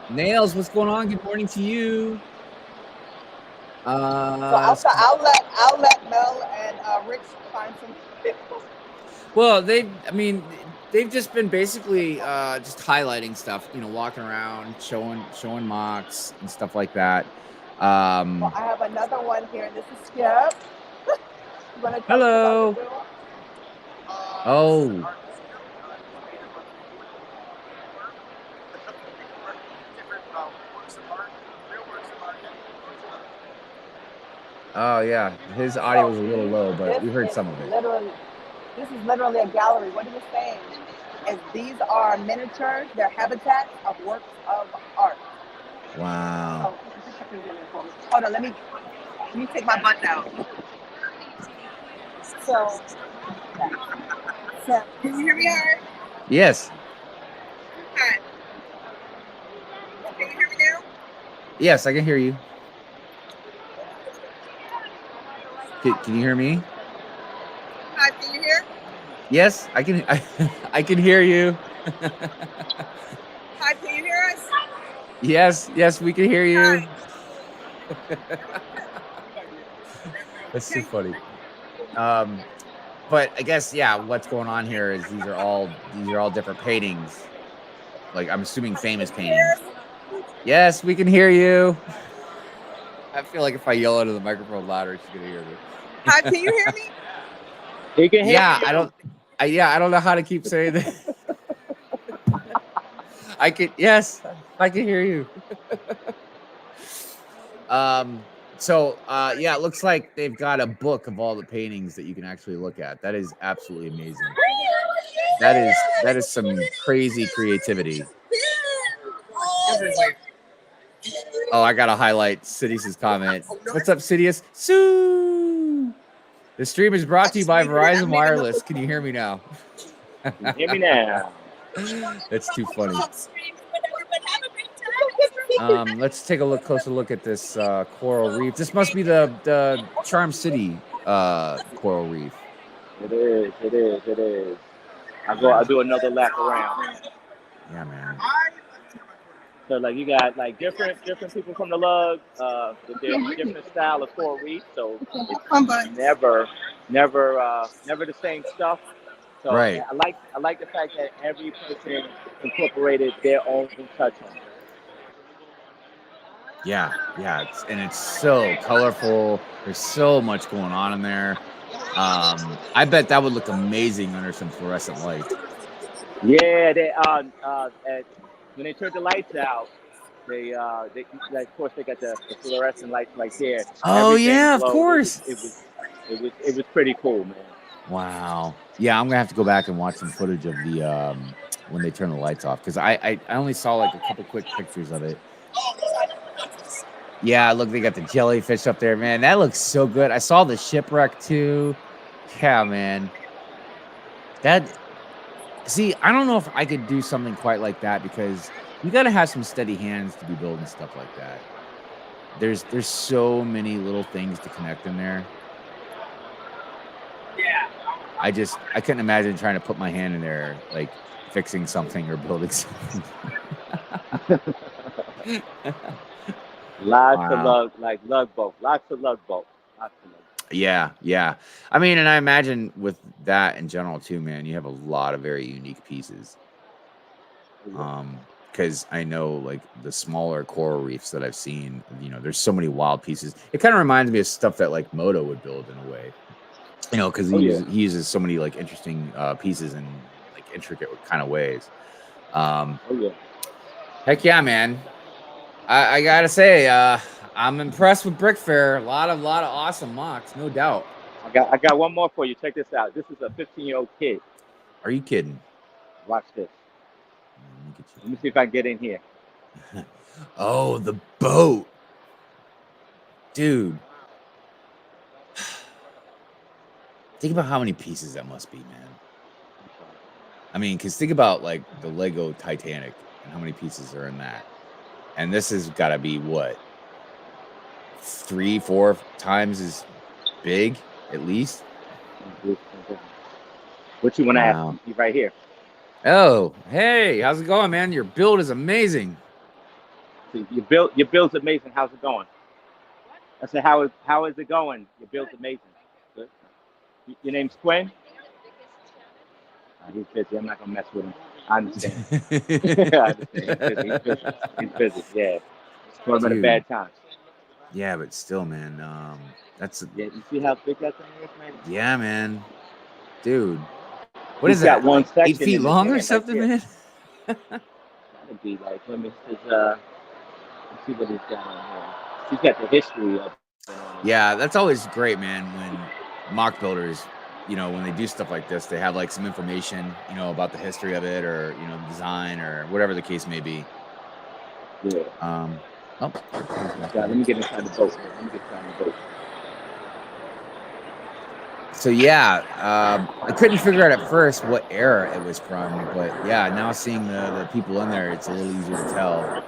A: Nails, what's going on? Good morning to you.
B: So I'll let Mel and Rich find some people.
A: Well, they've just been basically just highlighting stuff, walking around, showing MOCs and stuff like that.
B: Well, I have another one here. This is Skip.
A: Hello. Oh. Oh yeah, his audio was a little low, but we heard some of it.
B: This is literally a gallery. What he was saying is these are miniatures. They're habitats of works of art.
A: Wow.
B: Hold on, let me take my butt out. So can you hear me all right?
A: Yes.
B: Hi. Can you hear me now?
A: Yes, I can hear you. Can you hear me?
B: Hi, can you hear?
A: Yes, I can. I can hear you.
B: Hi, can you hear us?
A: Yes, yes, we can hear you. That's too funny. But I guess yeah, what's going on here is these are all different paintings. Like I'm assuming famous paintings. Yes, we can hear you. I feel like if I yell into the microphone louder, she's gonna hear me.
B: Hi, can you hear me?
H: He can hear
A: Yeah,
H: you.
A: I don't know how to keep saying that. I can hear you. So yeah, it looks like they've got a book of all the paintings that you can actually look at. That is absolutely amazing. That is some crazy creativity. Oh, I gotta highlight Sidious's comment. What's up, Sidious? Sue. The stream is brought to you by Verizon Wireless. Can you hear me now?
H: Hear me now.
A: That's too funny. Let's take a closer look at this coral reef. This must be the Charm City coral reef.
H: It is. I'll do another lap around.
A: Yeah, man.
H: So like you got like different people from the lug, there's different style of coral reef, so it's never the same stuff. So
A: Right.
H: I like the fact that every person incorporated their own touch on it.
A: Yeah, it's so colorful. There's so much going on in there. I bet that would look amazing under some fluorescent light.
H: Yeah, they when they turned the lights out, they of course they got the fluorescent lights right there.
A: Oh
H: Everything
A: yeah, of
H: glowed.
A: course.
H: It was pretty cool, man.
A: Wow. Yeah, I'm gonna have to go back and watch some footage of the when they turn the lights off because I only saw like a couple quick pictures of it. Yeah, look, they got the jellyfish up there, man. That looks so good. I saw the shipwreck too. Yeah, man. See, I don't know if I could do something quite like that because you got to have some steady hands to be building stuff like that. There's so many little things to connect in there.
B: Yeah.
A: I couldn't imagine trying to put my hand in there, like fixing something or building something.
H: Lots of lug boat.
A: Yeah. I mean, and I imagine with that in general too, man, you have a lot of very unique pieces. Because I know like the smaller coral reefs that I've seen, there's so many wild pieces. It kind of reminds me of stuff that like Moto would build in a way, because he uses so many like interesting pieces in like intricate kind of ways. Heck yeah, man. I gotta say, I'm impressed with Brickfair. A lot of awesome MOCs, no doubt.
H: I got one more for you. Check this out. This is a 15-year-old kid.
A: Are you kidding?
H: Watch this. Let me see if I can get in here.
A: Oh, the boat, dude. Think about how many pieces that must be, man. I mean, because think about like the Lego Titanic and how many pieces are in that. And this has got to be what? 3-4 times as big, at least.
H: What you want to ask me right here?
A: Oh, hey, how's it going, man? Your build is amazing.
H: Your build's amazing. How's it going? I said, how is it going? Your build's amazing. Good. Your name's Quinn? He's busy. I'm not gonna mess with him. I understand. He's busy. Yeah. It's been a bad time.
A: Yeah, but still, man.
H: You see how big that thing is, man?
A: Yeah, man. Dude. What is that?
H: Got one section
A: 8 feet long or something, man?
H: That'd be like, let me see what he's got on here. He's got the history of it.
A: Yeah, that's always great, man, when mock builders, when they do stuff like this, they have like some information, about the history of it or, design or whatever the case may be.
H: Yeah. Let me get inside the boat.
A: So yeah, I couldn't figure out at first what era it was from, but yeah, now seeing the people in there, it's a little easier to tell.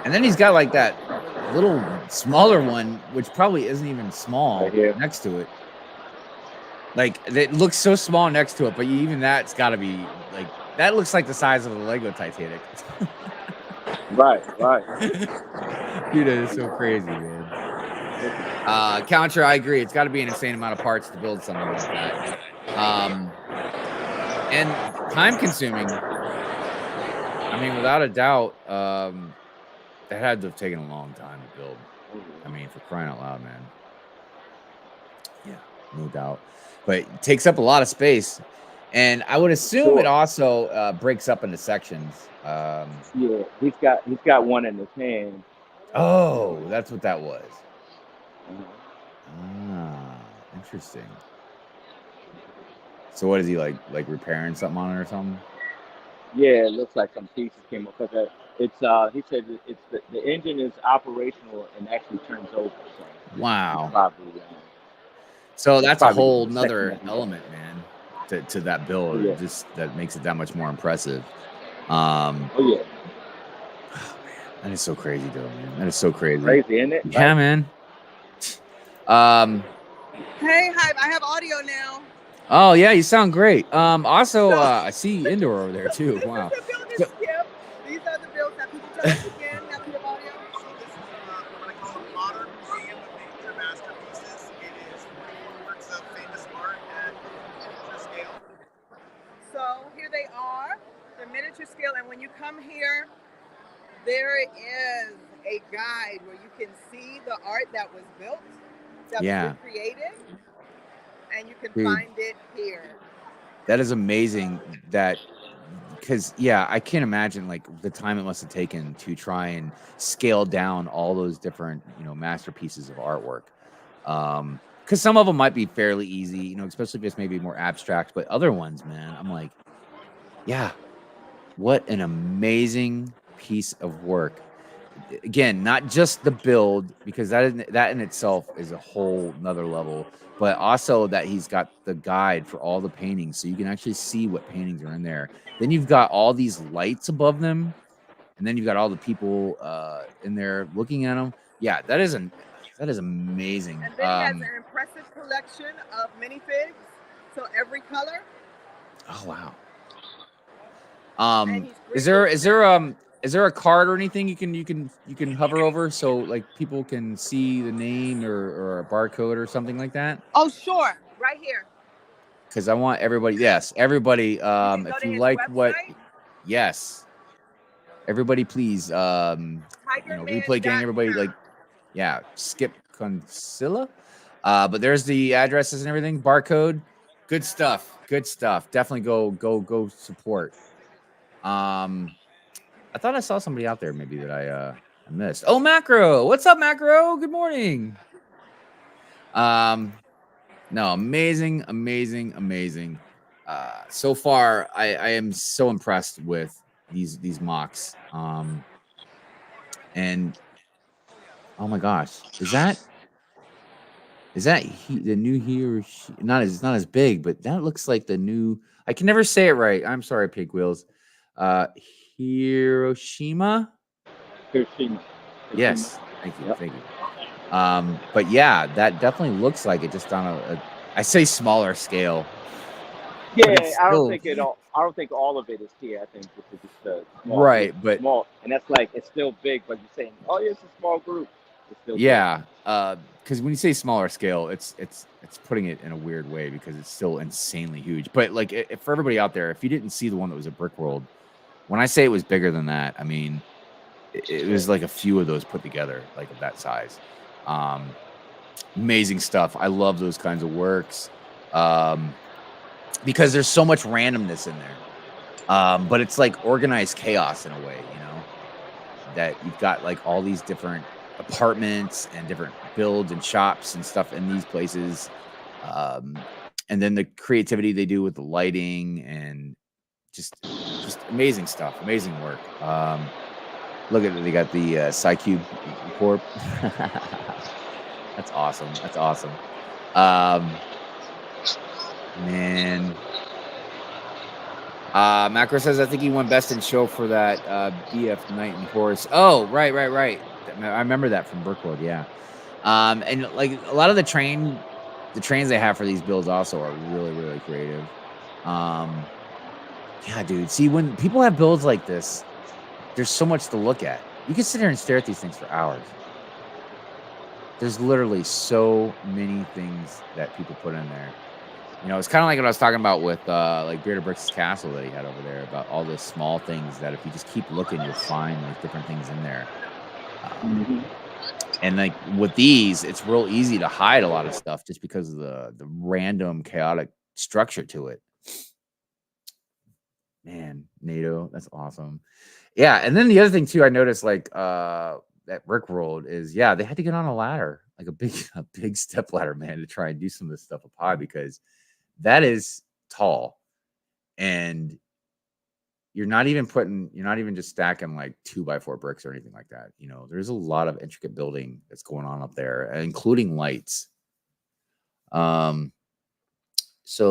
A: And then he's got like that little smaller one, which probably isn't even small,
H: right here
A: next to it. Like it looks so small next to it, but even that's got to be like that looks like the size of the Lego Titanic.
H: Right.
A: Dude, that is so crazy, man. Counter, I agree. It's got to be an insane amount of parts to build something like that. And time consuming. I mean, without a doubt, that had to have taken a long time to build. I mean, for crying out loud, man. Yeah, no doubt. But it takes up a lot of space. And I would assume it also breaks up into sections.
H: Yeah, he's got one in his hand.
A: Oh, that's what that was.
H: Uh-huh.
A: Interesting. So what is he like repairing something on it or something?
H: Yeah, it looks like some pieces came up. But it's he said it's the engine is operational and actually turns over. So
A: Wow.
H: probably,
A: so that's a whole
H: the
A: nother
H: section that he
A: element, man, to that build.
H: Yeah.
A: Just that makes it that much more impressive.
H: Oh yeah,
A: Oh, man, that is so crazy, though, man. That is so crazy.
H: crazy, isn't it?
A: Yeah, man.
B: Hey, Hive, I have audio now.
A: Oh yeah, you sound great. Also, I see indoor over there too. Wow.
B: These are the builds that people tell us again. Now we have audio.
E: So this is what I call a modern museum of miniature masterpieces. It is 44 works of famous art at miniature scale.
B: So here they are, the miniature scale. And when you come here, there is a guide where you can see the art that was built, that was created, and you can find it here.
A: That is amazing. Because I can't imagine like the time it must have taken to try and scale down all those different masterpieces of artwork. Because some of them might be fairly easy, especially if it's maybe more abstract. But other ones, man, I'm like, yeah, what an amazing piece of work. Again, not just the build, because that in itself is a whole nother level, but also that he's got the guide for all the paintings, so you can actually see what paintings are in there. Then you've got all these lights above them, and then you've got all the people in there looking at them. Yeah, that is amazing.
B: And then he has an impressive collection of minifigs, so every color.
A: Oh wow. Is there a card or anything you can hover over so like people can see the name or a barcode or something like that?
B: Oh sure, right here.
A: Because I want everybody. Yes, everybody. If you like what, yes, everybody, please. Replay gang. Everybody, skip Consilla. But there's the addresses and everything. Barcode. Good stuff. Definitely go support. I thought I saw somebody out there maybe that I missed. Oh, Macro. What's up, Macro? Good morning. No, amazing. So far, I am so impressed with these MOCs. And oh my gosh, is that the new here? Not as big, but that looks like the new. I can never say it right. I'm sorry, Pig Wheels. Hiroshima. Yes, thank you. But yeah, that definitely looks like it, just on a I say smaller scale.
H: Yeah, I don't think all of it is here. I think it's just a small
A: right,
H: group,
A: but
H: small, and that's like it's still big. But you're saying, oh, yeah, it's a small group. It's still
A: because when you say smaller scale, it's putting it in a weird way because it's still insanely huge. But like, for everybody out there, if you didn't see the one that was at Brick World, when I say it was bigger than that, I mean it was like a few of those put together, like of that size. Amazing stuff. I love those kinds of works because there's so much randomness in there. But it's like organized chaos in a way, that you've got like all these different apartments and different builds and shops and stuff in these places. And then the creativity they do with the lighting and just amazing stuff, amazing work. Look at it. They got the sigfig Corp. That's awesome. Man. Macro says, I think he won best in show for that BF Night and Horse. Oh, right. I remember that from Brookwood, yeah. And like a lot of the trains they have for these builds also are really, really creative. Yeah, dude. See, when people have builds like this, there's so much to look at. You can sit here and stare at these things for hours. There's literally so many things that people put in there. You know, it's kind of like what I was talking about with like Bearded Brix castle that he had over there, about all the small things that if you just keep looking, you'll find like different things in there. And like with these, it's real easy to hide a lot of stuff just because of the random chaotic structure to it. Man, NATO, that's awesome. Yeah, and then the other thing too, I noticed like at Brick World is they had to get on a ladder, like a big step ladder, man, to try and do some of this stuff up high, because that is tall, and you're not even just stacking like 2x4 bricks or anything like that. You know, there's a lot of intricate building that's going on up there, including lights. So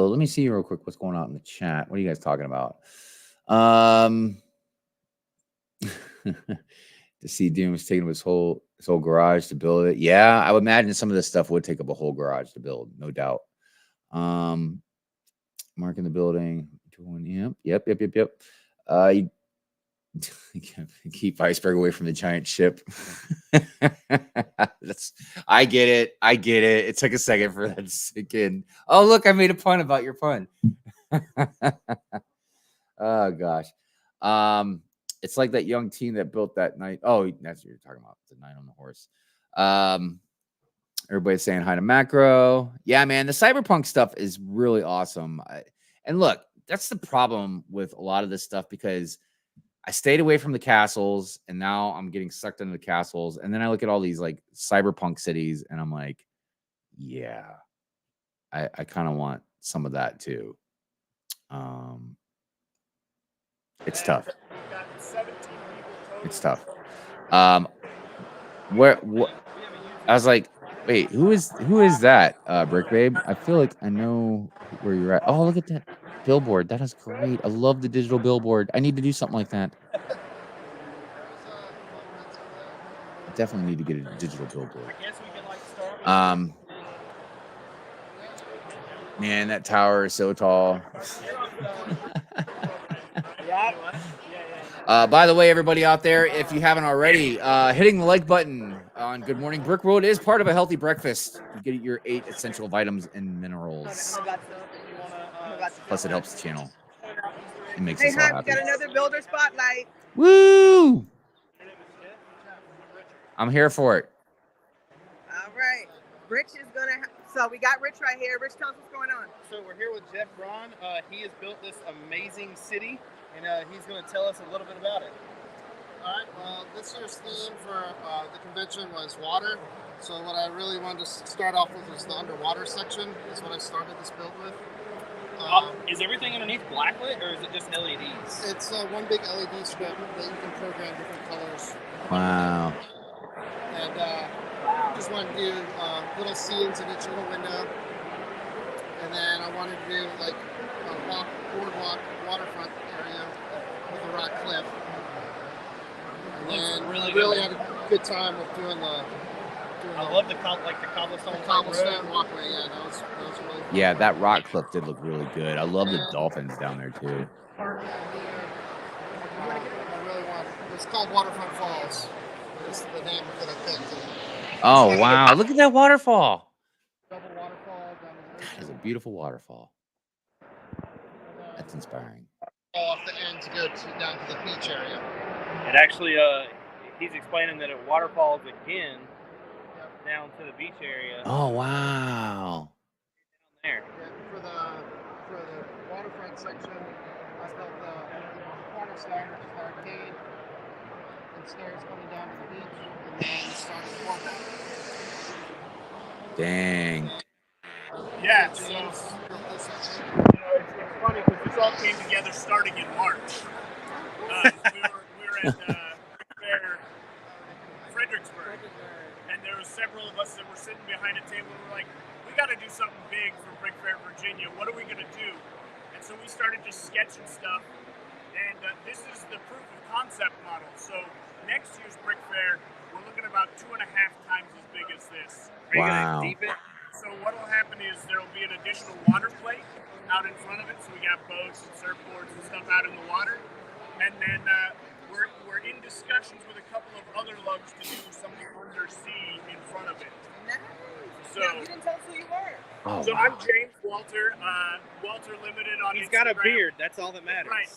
A: let me see real quick what's going on in the chat. What are you guys talking about? To see Doom's taking up his whole garage to build it. Yeah, I would imagine some of this stuff would take up a whole garage to build, no doubt. Marking the building. Yep. You keep iceberg away from the giant ship. I get it. It took a second for that to sink in. Oh, look, I made a pun about your pun. Oh gosh. It's like that young teen that built that night. Oh, that's what you're talking about. The Night on the Horse. Everybody's saying hi to Macro. Yeah, man, the cyberpunk stuff is really awesome. And look, that's the problem with a lot of this stuff, because I stayed away from the castles, and now I'm getting sucked into the castles. And then I look at all these like cyberpunk cities, and I'm like, yeah, I kind of want some of that too. It's tough. It's tough. What? I was like, wait, who is that? Brick Babe. I feel like I know where you're at. Oh, look at that billboard. That is great. I love the digital billboard. I need to do something like that. I definitely need to get a digital billboard. Man, that tower is so tall. By the way, everybody out there, if you haven't already, hitting the like button on Good Morning Brick Road is part of a healthy breakfast. You get your 8 essential vitamins and minerals. Plus, it helps the channel. It makes us all happy.
B: Got another builder spotlight.
A: Woo! I'm here for it.
B: All right. Rich is going to... So we got Rich right here. Rich, tell us what's going on.
C: So we're here with Jeff Braun. He has built this amazing city, and he's going to tell us a little bit about it.
I: All right. Well, this year's theme for the convention was water. So what I really wanted to start off with was the underwater section. That's what I started this build with.
C: Is everything underneath blacklit, or is it just LEDs?
I: It's one big LED strip that you can program different colors.
A: Wow.
I: And just wanted to do little scenes in each little window. And then I wanted to do like a boardwalk, waterfront area with a rock cliff. And then I really had a good time with doing the...
C: I love the cobblestone
I: walkway. Yeah, that was really fun.
A: Yeah, that rock cliff did look really good. I love the dolphins down there too.
I: I really want. It's called Waterfront Falls. It's the name that I picked.
A: Oh wow! Look at that waterfall.
I: Double waterfall.
A: That is a beautiful waterfall. That's inspiring.
I: Off the end to go down to the beach area.
C: It actually, he's explaining that it waterfalls again. Down to the beach area.
A: Oh wow!
C: There.
I: Yeah, for the waterfront section, I built the cornerstone, which is the arcade, and stairs coming down to the beach, and then started the boardwalk.
A: Dang.
F: Yeah. So it's funny because this all came together starting in March. We were at Brickfair, Fredericksburg. And there were several of us that were sitting behind a table and we're like, we got to do something big for Brickfair, Virginia. What are we going to do? And so we started just sketching stuff. And this is the proof of concept model. So next year's Brickfair, we're looking about 2.5 times as big as this.
C: Are you going to deep it?
F: So what will happen is there will be an additional water plate out in front of it. So we got boats and surfboards and stuff out in the water. And then we're in discussions with a couple of other lugs to do something undersea in front of it.
B: Nice.
F: So,
B: Yeah, you didn't tell us who you were.
A: Oh,
F: so
A: wow.
F: I'm James Walter, Walter Limited on
C: He's
F: Instagram.
C: got a beard. That's all that matters.
F: Right.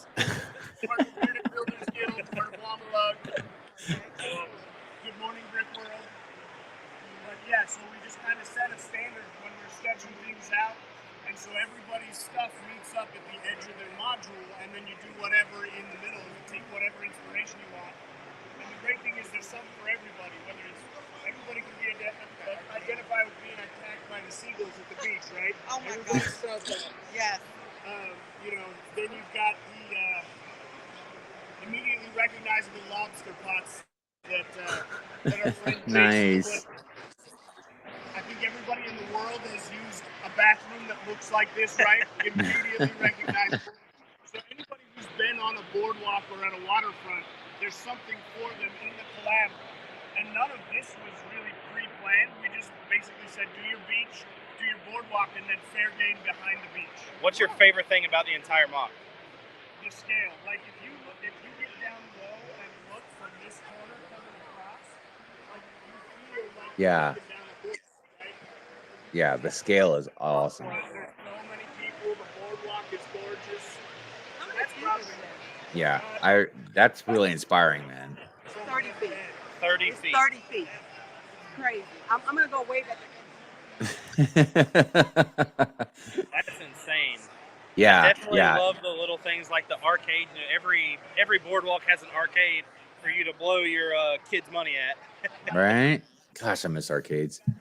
F: Part of Bearded Builders Guild, part of Llama Lug. Good morning, Brick World. But yeah, so we just kind of set a standard when we're sketching things out. And so everybody's stuff meets up at the edge of their module, and then you do whatever in the middle. You take whatever inspiration you want. And the great thing is there's something for everybody, whether it's everybody can be identify with being attacked by the seagulls at the beach, right?
B: Oh my
F: Everybody
B: gosh.
F: does that.
B: Yes.
F: You know, then you've got the immediately recognizable lobster pots that our friend Jason
A: Nice.
F: put. I think everybody in the world has used a bathroom that looks like this, right? Immediately recognizable. So anybody who's been on a boardwalk or at a waterfront, there's something for them in the collab. And none of this was really pre-planned. We just basically said, do your beach, do your boardwalk, and then fair game behind the beach.
C: What's your favorite thing about the entire mock?
F: The scale. Like if you get down low and look from this corner coming across, like you feel like
A: Yeah.
F: you're down the beach, right?
A: Yeah, the scale is awesome.
F: There's so many people. The boardwalk is gorgeous. So that's probably
A: Yeah, that's really inspiring, man.
B: 30 feet.
C: 30
B: It's
C: feet.
B: 30 feet. Crazy. I'm going to go way back.
C: That's insane.
A: Yeah,
C: Definitely
A: yeah.
C: love the little things like the arcade. You know, every boardwalk has an arcade for you to blow your kids' money at.
A: Right? Gosh, I miss arcades.
F: the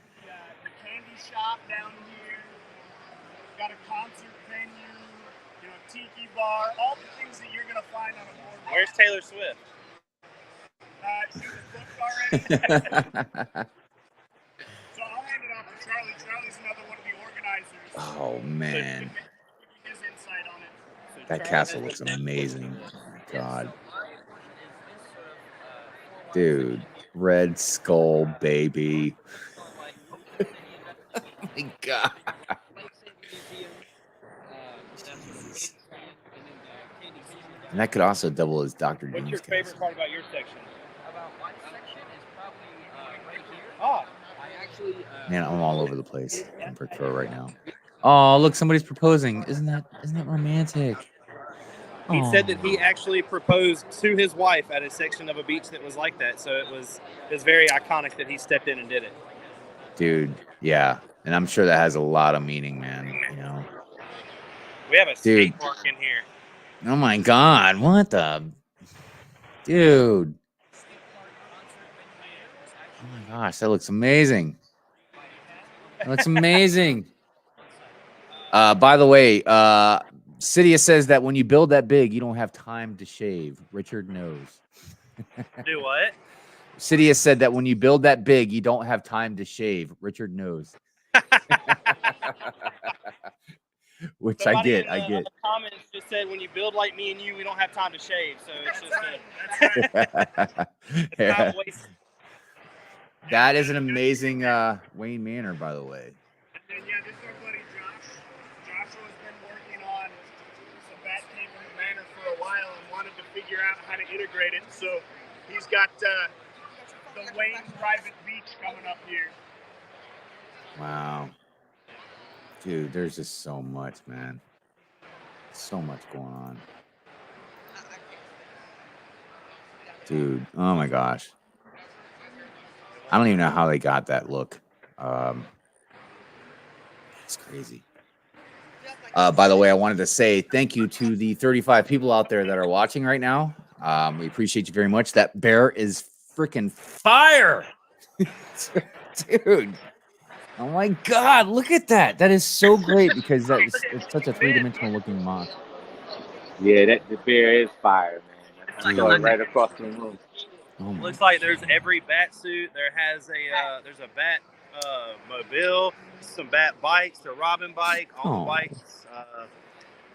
F: candy shop down here. Got a concert venue. You know, tiki bar. All the things that you're gonna find on a boardwalk.
C: Where's Taylor Swift?
F: She was booked already. So I'll hand it off to Charlie. Charlie's another one of the organizers.
A: Oh, man.
F: His insight on it.
A: That castle looks amazing. Oh, my God. Dude, Red Skull, baby. Oh, my God. Jeez. And that could also double as Dr.
C: What's
A: Doom's
C: your
A: castle.
C: favorite part about your section?
J: About my section is probably right here.
C: Ah,
J: I actually
A: Man, I'm all over the place in Brickfair right now. Oh, look, somebody's proposing. Isn't that romantic?
C: he said that
A: Aw.
C: he actually proposed to his wife at a section of a beach that was like that. So it was very iconic that he stepped in and did it.
A: Dude, yeah. And I'm sure that has a lot of meaning, man. You know.
C: We have a
A: Dude.
C: skate park in here.
A: Oh my God. What the dude? Oh my gosh, that looks amazing. That looks amazing. By the way, Cydia says that when you build that big, you don't have time to shave. Richard knows.
C: Do what?
A: Cydia said that when you build that big, you don't have time to shave. Richard knows. Which
C: Somebody
A: I
C: in
A: get.
C: the comments just said, when you build like me and you, we don't have time to shave. So it's just
F: That's right.
C: time wasted.
A: That is an amazing Wayne Manor, by the way.
F: And then, yeah, this is our buddy Josh. Joshua's been working on some bat cave in the manor for a while and wanted to figure out how to integrate it. So he's got the Wayne private beach coming up here.
A: Wow. Dude, there's just so much, man. So much going on. Dude, oh my gosh. I don't even know how they got that look. It's crazy. By the way, I wanted to say thank you to the 35 people out there that are watching right now. We appreciate you very much. That bear is freaking fire. Dude. Oh my God, look at that. That is so great because it's such a three-dimensional looking mock.
H: Yeah, the bear is fire, man. I
A: Dude.
H: saw it right across the room.
A: Oh my
C: Looks like there's every bat suit. There has there's a bat mobile, some bat bikes, the Robin bike, all the bikes.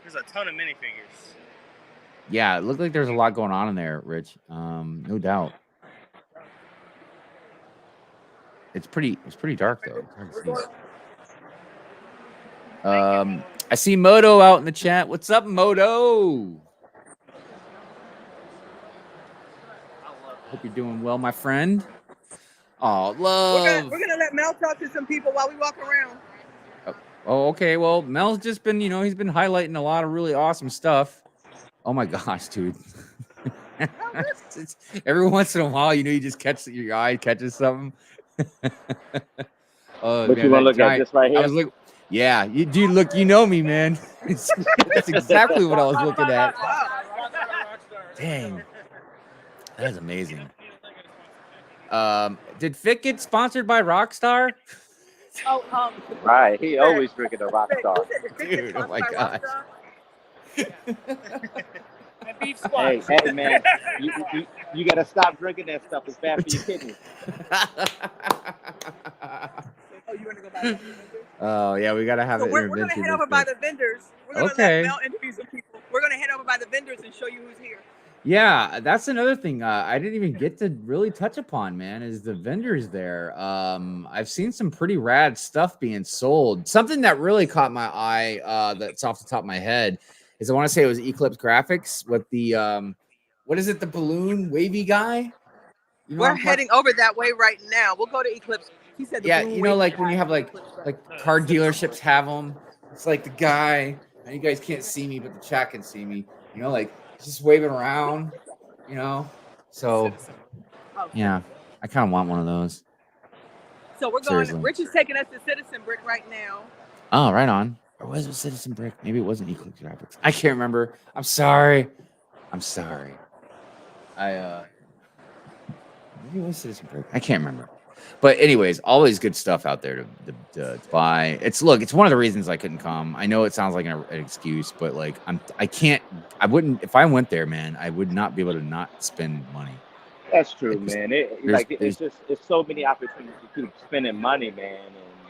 C: There's a ton of minifigures.
A: Yeah, it looked like there's a lot going on in there, Rich. No doubt. It's pretty dark though. It's hard to see. I see Moto out in the chat. What's up, Moto? Hope you're doing well, my friend. Oh,
G: We're
A: love.
G: gonna let Mel talk to some people while we walk around.
A: Oh, okay. Well, Mel's just been, he's been highlighting a lot of really awesome stuff. Oh my gosh, dude. Every once in a while, you just catch your eye catches something. Oh,
H: What
A: man,
H: you want to
A: that
H: look at?
A: giant.
H: This right
A: I
H: here?
A: was like, yeah, dude, look, you know me, man. That's exactly what I was looking at. Dang. That is amazing. Did Fit get sponsored by Rockstar?
G: Oh,
H: Right. He always drinking a Rockstar.
A: Dude, oh my gosh.
F: And beef
H: Hey,
F: squats.
H: hey, man, you got to stop drinking that stuff. It's bad for your kidneys.
G: Oh, you want to go by the vendors?
A: Oh, yeah, we got to have
G: So
A: an
G: we're gonna
A: intervention.
G: head over by the vendors. We're gonna
A: Okay.
G: let Mel interview some people. We're gonna head over by the vendors and show you who's here.
A: Yeah, that's another thing I didn't even get to really touch upon, man, is the vendors there. I've seen some pretty rad stuff being sold. Something that really caught my eye, that's off the top of my head, is I want to say it was Eclipse Graphics with the what is it, the balloon wavy guy? You know
G: We're heading over that way right now. We'll go to Eclipse. He said the
A: yeah,
G: blue
A: like when
G: guy.
A: you have like car dealerships have them. It's like the guy, and you guys can't see me, but the chat can see me. Like just waving around. So yeah, I kind of want one of those.
G: So we're going.
A: Seriously.
G: Rich is taking us to Citizen Brick right now.
A: Oh, right on. Or was it Citizen Brick? Maybe it wasn't Eclipse Graphics. I can't remember. I'm sorry. Maybe it was Citizen Brick. I can't remember. But anyways, always good stuff out there to buy. It's one of the reasons I couldn't come. I know it sounds like an excuse, but like I wouldn't, if I went there, man, I would not be able to not spend money.
H: That's true, man. It's so many opportunities to keep spending money, man.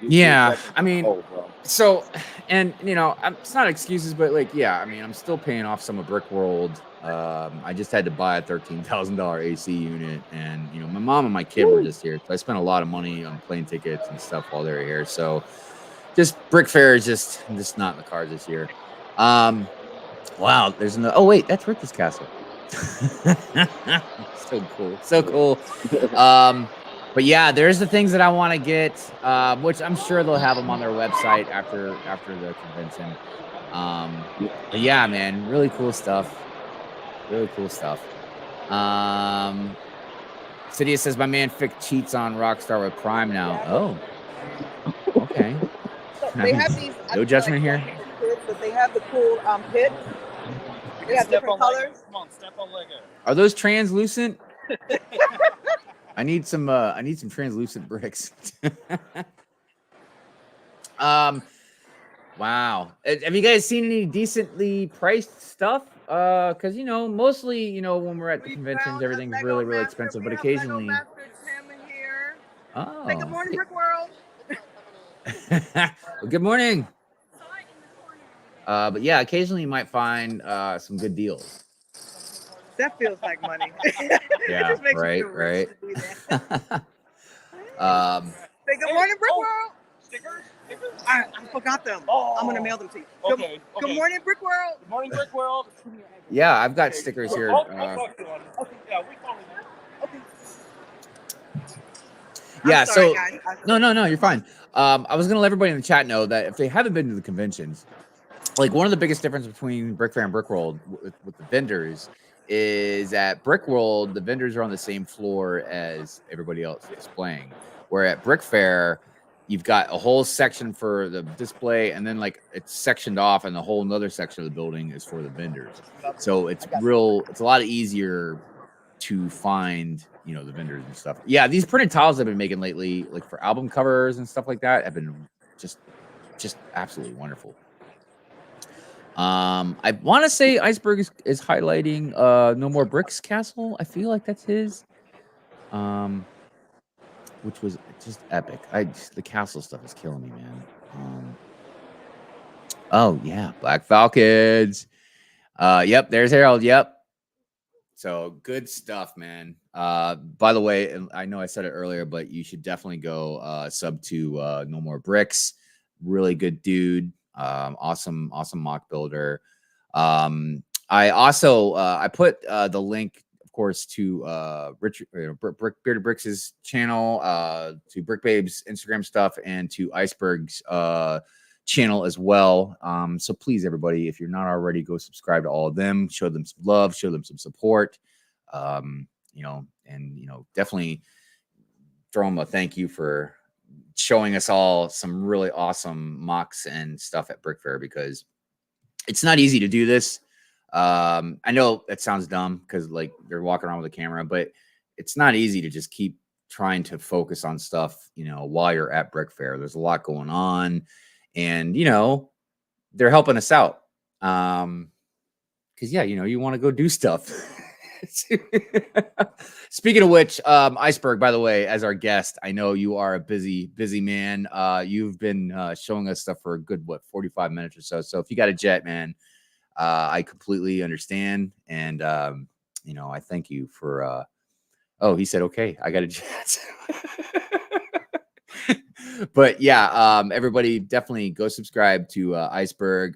H: And
A: yeah, I mean, so, and it's not excuses, but like, yeah, I mean, I'm still paying off some of Brick World. I just had to buy a $13,000 AC unit, and my mom and my kid were just here, so I spent a lot of money on plane tickets and stuff while they were here. So, just Brickfair is just not in the cards this year. Wow, there's no. Oh wait, that's Rick's castle. So cool. But yeah, there's the things that I want to get, which I'm sure they'll have them on their website after the convention. But yeah, man, really cool stuff. Cydia says my man Fick cheats on Rockstar with Prime now. Oh, okay.
G: So they have these.
A: No judgment here.
G: But they have the cool pit. They have different colors.
F: Come on, step on Lego.
A: Are those translucent? I need some translucent bricks. Wow. Have you guys seen any decently priced stuff? Because mostly, when we're at the conventions, everything's really, really expensive. But occasionally. Oh.
G: Say good morning, Brick World.
A: Well, good morning. But yeah, occasionally you might find some good deals.
G: That feels like money.
A: Yeah, right.
G: Say good morning, Brick World.
F: Stickers?
G: I forgot them.
F: Oh.
G: I'm gonna mail them to you.
F: Okay.
G: Good morning, Brick World.
F: Good morning, Brick World.
A: Yeah, I've got stickers here.
F: Okay, yeah, we call it.
G: Okay.
A: Yeah,
G: I'm sorry,
A: so
G: guys.
A: no, you're fine. I was gonna let everybody in the chat know that if they haven't been to the conventions, like one of the biggest differences between Brickfair and Brickworld with the vendors is at Brickworld, the vendors are on the same floor as everybody else displaying. Where at Brickfair, you've got a whole section for the display, and then like it's sectioned off, and the whole another section of the building is for the vendors. So it's a lot easier to find, the vendors and stuff. Yeah, these printed tiles I've been making lately, like for album covers and stuff like that, have been just absolutely wonderful. I want to say Iceberg is highlighting No More Bricks Castle. I feel like that's his. Which was just epic. The castle stuff is killing me, man. Oh yeah, Black Falcons. Yep, there's Harold. Yep. So good stuff, man. By the way, and I know I said it earlier, but you should definitely go sub to No More Bricks. Really good dude. Awesome mock builder. I also I put the link, of course, to Richard, Bearded Brix's channel, to Brick Babe's Instagram stuff, and to Iceberg's channel as well. So please, everybody, if you're not already, go subscribe to all of them. Show them some love. Show them some support. And definitely throw them a thank you for showing us all some really awesome MOCs and stuff at Brickfair, because it's not easy to do this. I know that sounds dumb because like they're walking around with a camera, but it's not easy to just keep trying to focus on stuff, while you're at Brickfair. There's a lot going on, and they're helping us out. Because you want to go do stuff. Speaking of which, Iceberg, by the way, as our guest, I know you are a busy man. You've been showing us stuff for a good 45 minutes or so. So if you got a jet, man, I completely understand, and I thank you for. Oh, he said, "Okay, I got a jet." But yeah, everybody definitely go subscribe to Iceberg.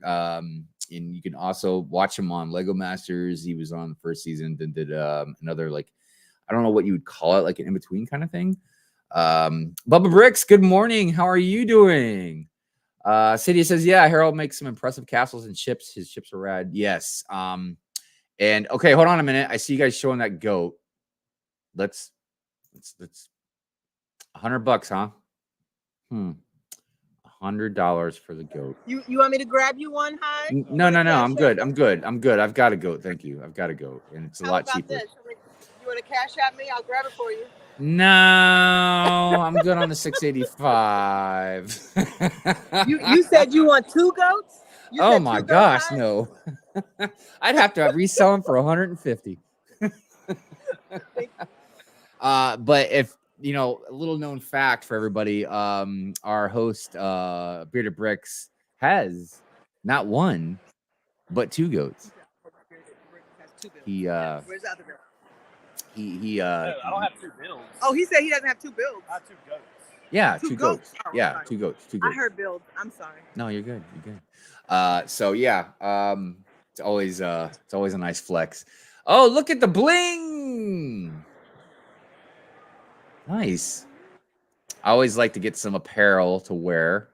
A: And you can also watch him on Lego Masters. He was on the first season, then did another, like, I don't know what you would call it, like an in-between kind of thing. Bubba Bricks, good morning. How are you doing? City says, yeah, Harold makes some impressive castles and ships. His ships are rad. Yes. And okay, hold on a minute. I see you guys showing that goat. Let's $100, huh? $100 for the goat.
B: You want me to grab you one, Hi?
A: No. I'm good. I've got a goat. Thank you. I've got a goat, and it's a lot cheaper.
B: This? You want to cash at me? I'll grab it for you.
A: No, I'm good on the 685.
B: You said you want 2 goats?
A: Oh my gosh, no. I'd have to resell them for 150. But if a little known fact for everybody, our host, Bearded Brix, has not 1, but 2 goats. He
B: Where's the other goat?
A: He
C: I don't have 2 builds.
B: Oh, he said he doesn't have 2 builds.
C: I have 2 goats.
A: Yeah,
B: 2
A: 2 goats.
B: Oh,
A: Yeah,
B: sorry.
A: 2 goats. 2
B: I
A: goats.
B: heard builds. I'm sorry.
A: No, you're good. You're good. So yeah, it's always a nice flex. Oh, look at the bling. Nice. I always like to get some apparel to wear.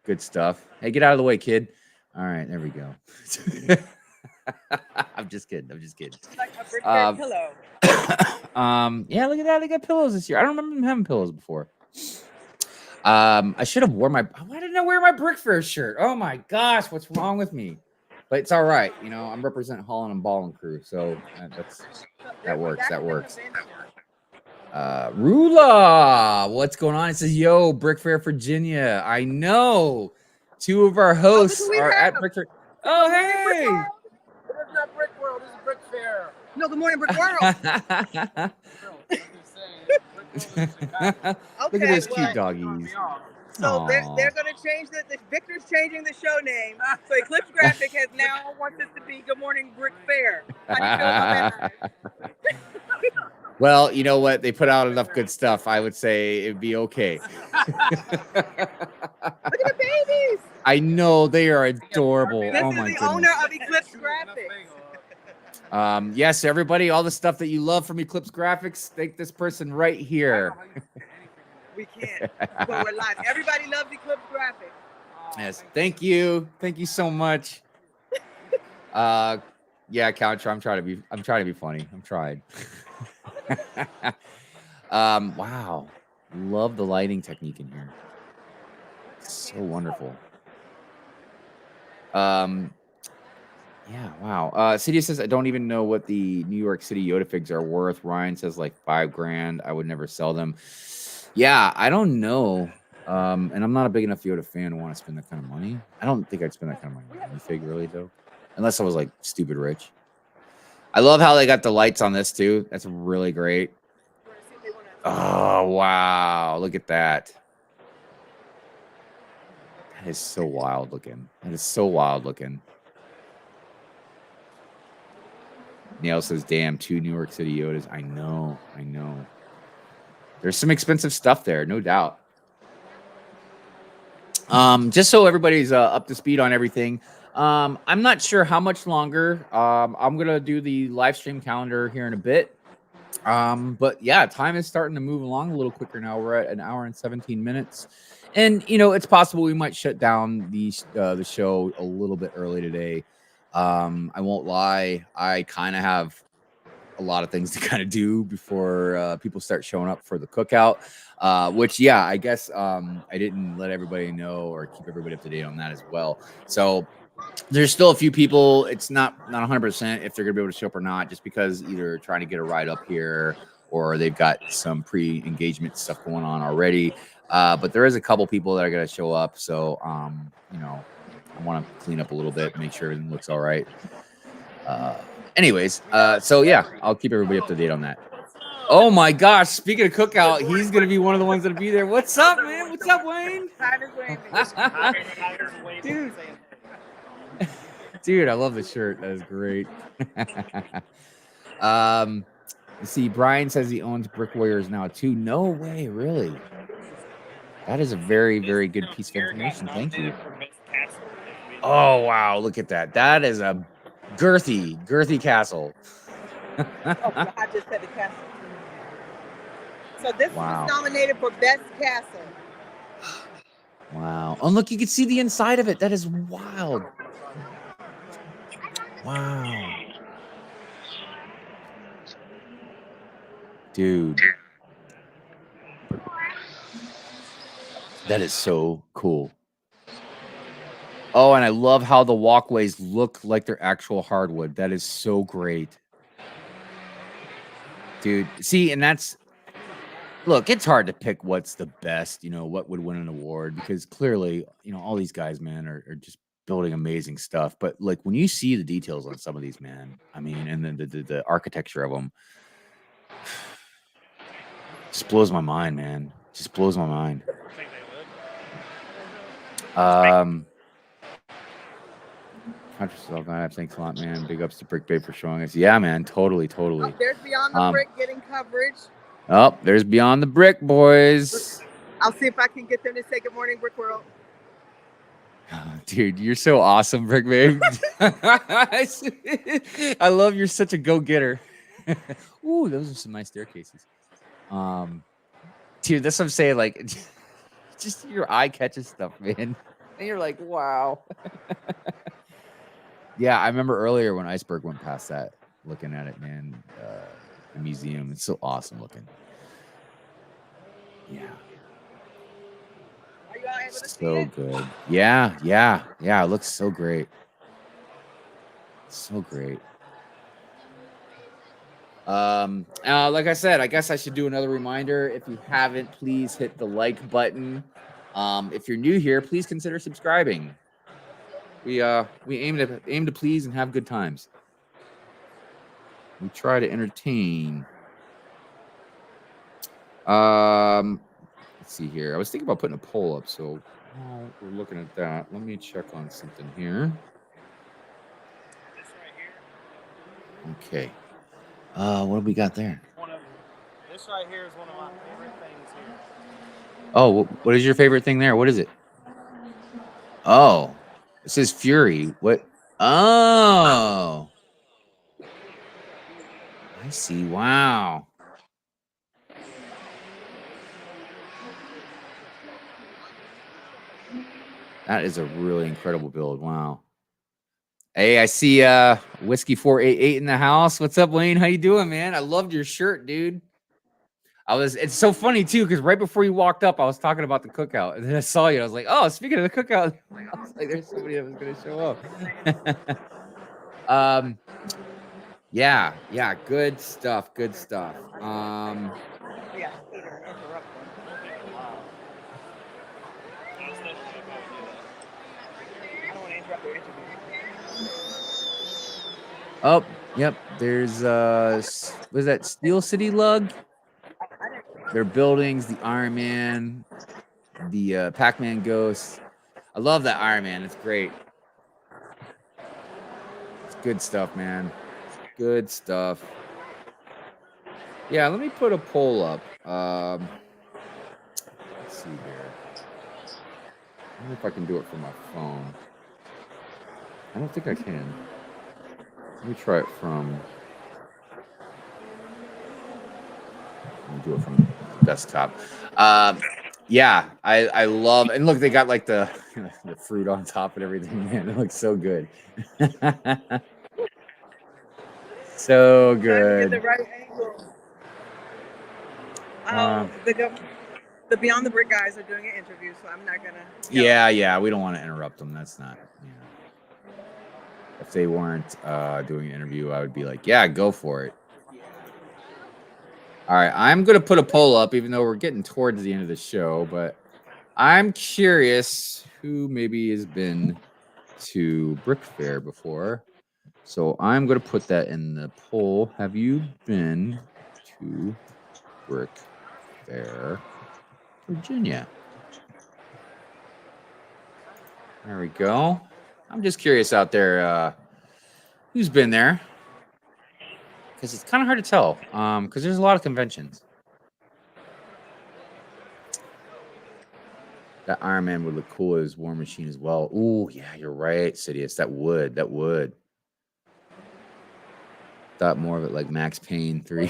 A: Good stuff. Hey, get out of the way, kid. All right, there we go. I'm just kidding.
B: It's like a Brickfair pillow.
A: Yeah, look at that. They got pillows this year. I don't remember them having pillows before. I should have worn why didn't I wear my Brickfair shirt? Oh my gosh, what's wrong with me? But it's all right. I'm representing Holland and Ball and crew, so that works. Rula, what's going on? It says, yo, Brickfair, Virginia. I know. 2 of our hosts are at Brickfair. Oh, hey.
I: This is not Brick World. This is Brickfair.
B: No, good morning, Brick World.
A: Look at those cute doggies.
B: So they're going to change the Victor's changing the show name. So Eclipse Graphic has now wants it to be Good Morning Brick Fair. How do you feel about that?
A: Well, you know what? They put out enough good stuff. I would say it'd be okay.
B: Look at the babies.
A: I know they are adorable.
B: This
A: Oh
B: is
A: my
B: the
A: goodness.
B: owner of Eclipse Graphics.
A: Yes, everybody, all the stuff that you love from Eclipse Graphics, thank this person right here.
B: We can't. But we're live. Everybody loves Eclipse Graphics.
A: Yes, thank you so much. Yeah, Couch, I'm trying to be funny. I'm trying. Wow, love the lighting technique in here. It's so wonderful. Yeah, wow. Cydia says, I don't even know what the New York City Yoda figs are worth. Ryan says like $5,000. I would never sell them. Yeah, I don't know. And I'm not a big enough Yoda fan to want to spend that kind of money. I don't think I'd spend that kind of money on a fig, really, though. Unless I was like stupid rich. I love how they got the lights on this too. That's really great. Oh, wow. Look at that. That is so wild looking. Neil says, damn, 2 New York City Yodas. I know. There's some expensive stuff there, no doubt. Just so everybody's up to speed on everything, I'm not sure how much longer. I'm gonna do the live stream calendar here in a bit. But yeah, time is starting to move along a little quicker now. We're at an hour and 17 minutes, and it's possible we might shut down the show a little bit early today. I won't lie, I kind of have a lot of things to kind of do before people start showing up for the cookout. Which, yeah, I guess I didn't let everybody know or keep everybody up to date on that as well. So there's still a few people. It's not 100% if they're gonna be able to show up or not, just because either trying to get a ride up here or they've got some pre-engagement stuff going on already. But there is a couple people that are gonna show up, so I want to clean up a little bit, make sure everything looks all right. Anyways, so yeah, I'll keep everybody up to date on that. Oh my gosh, speaking of cookout, he's gonna be one of the ones that'll be there. What's up, man? What's up, Wayne? Dude, I love the shirt. That is great. Let's see. Brian says he owns Brick Warriors now too. No way, really. That is a very, very good piece of information. Thank you. Oh wow, look at that. That is a girthy castle.
B: I just said the castle. So this
A: Wow.
B: was nominated for best castle.
A: Wow. Oh, look, you can see the inside of it. That is wild. Wow. Dude. That is so cool. Oh, and I love how the walkways look like they're actual hardwood. That is so great. Dude, see, and that's... Look, it's hard to pick what's the best, what would win an award, because clearly, all these guys, man, are just building amazing stuff. But like when you see the details on some of these, man, I mean, and then the architecture of them, just blows my mind, man. Just blows my mind. Thanks a lot, man. Big ups to Brick Babe for showing us. Yeah, man, totally.
B: Oh, there's Beyond the Brick getting coverage.
A: Oh, there's Beyond the Brick, boys.
B: I'll see if I can get them to say good morning, Brick World.
A: Dude, you're so awesome, Brick Babe. I love you're such a go-getter. Ooh, those are some nice staircases. Dude, that's what I'm saying. Like, just your eye catches stuff, man. And you're like, wow. Yeah, I remember earlier when Iceberg went past that, looking at it, man. The museum, it's so awesome looking. Yeah.
B: Are you all able to see
A: So
B: it?
A: good. Yeah. It looks so great. So great. Like I said, I guess I should do another reminder. If you haven't, please hit the like button. If you're new here, please consider subscribing. We aim to please and have good times. We try to entertain. Let's see here. I was thinking about putting a poll up, so while we're looking at that, let me check on something here. Okay. What do we got there?
C: This right here is one of my favorite things here.
A: Oh, what is your favorite thing there? What is it? Oh, it says Fury. What? Oh, I see. Wow. That is a really incredible build. Wow. Hey, I see Whiskey 488 in the house. What's up, Wayne? How you doing, man? I loved your shirt, dude. It's so funny too, because right before you walked up, I was talking about the cookout, and then I saw you. I was like, oh, speaking of the cookout, I was like, there's somebody that was gonna show up. Yeah, good stuff.
B: Yeah, Peter, interrupt them. I don't want to interrupt their interview.
A: Oh, yep. There's what is that? Steel City Lug. Their buildings, the Iron Man, the Pac-Man Ghost. I love that Iron Man. It's great. It's good stuff, man. Good stuff. Yeah, let me put a poll up. Let's see here. I wonder if I can do it from my phone. I don't think I can. Let me try it from. Let me do it from desktop. Yeah, I love, and look, they got like the the fruit on top and everything. Man, it looks so good. So
B: Trying to get the
A: good.
B: right angle.
A: Um,
B: The Beyond the Brick guys are doing an interview, so I'm not gonna.
A: yeah, we don't want to interrupt them. That's not. Yeah. If they weren't doing an interview, I would be like, yeah, go for it. All right, I'm gonna put a poll up, even though we're getting towards the end of the show, but I'm curious who maybe has been to Brickfair before. So I'm going to put that in the poll. Have you been to Brickfair, Virginia? There we go. I'm just curious out there who's been there, because it's kind of hard to tell because there's a lot of conventions. That Iron Man would look cool as War Machine as well. Ooh, yeah, you're right, Sidious. That would. Thought more of it like Max Payne 3.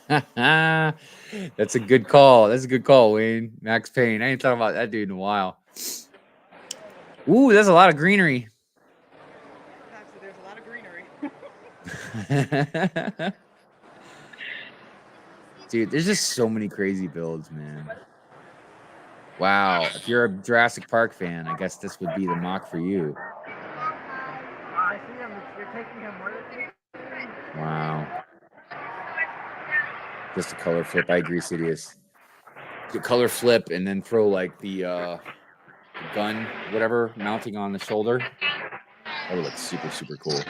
A: That's a good call. That's a good call, Wayne. Max Payne. I ain't talking about that dude in a while. Ooh, there's a lot of greenery.
B: There's a lot of greenery.
A: Dude, there's just so many crazy builds, man. Wow. If you're a Jurassic Park fan, I guess this would be the mock for you.
J: I see him. You're taking him where?
A: Wow. Just a color flip. I agree, Sidious. The color flip and then throw like the gun, whatever, mounting on the shoulder. That would look super, super cool.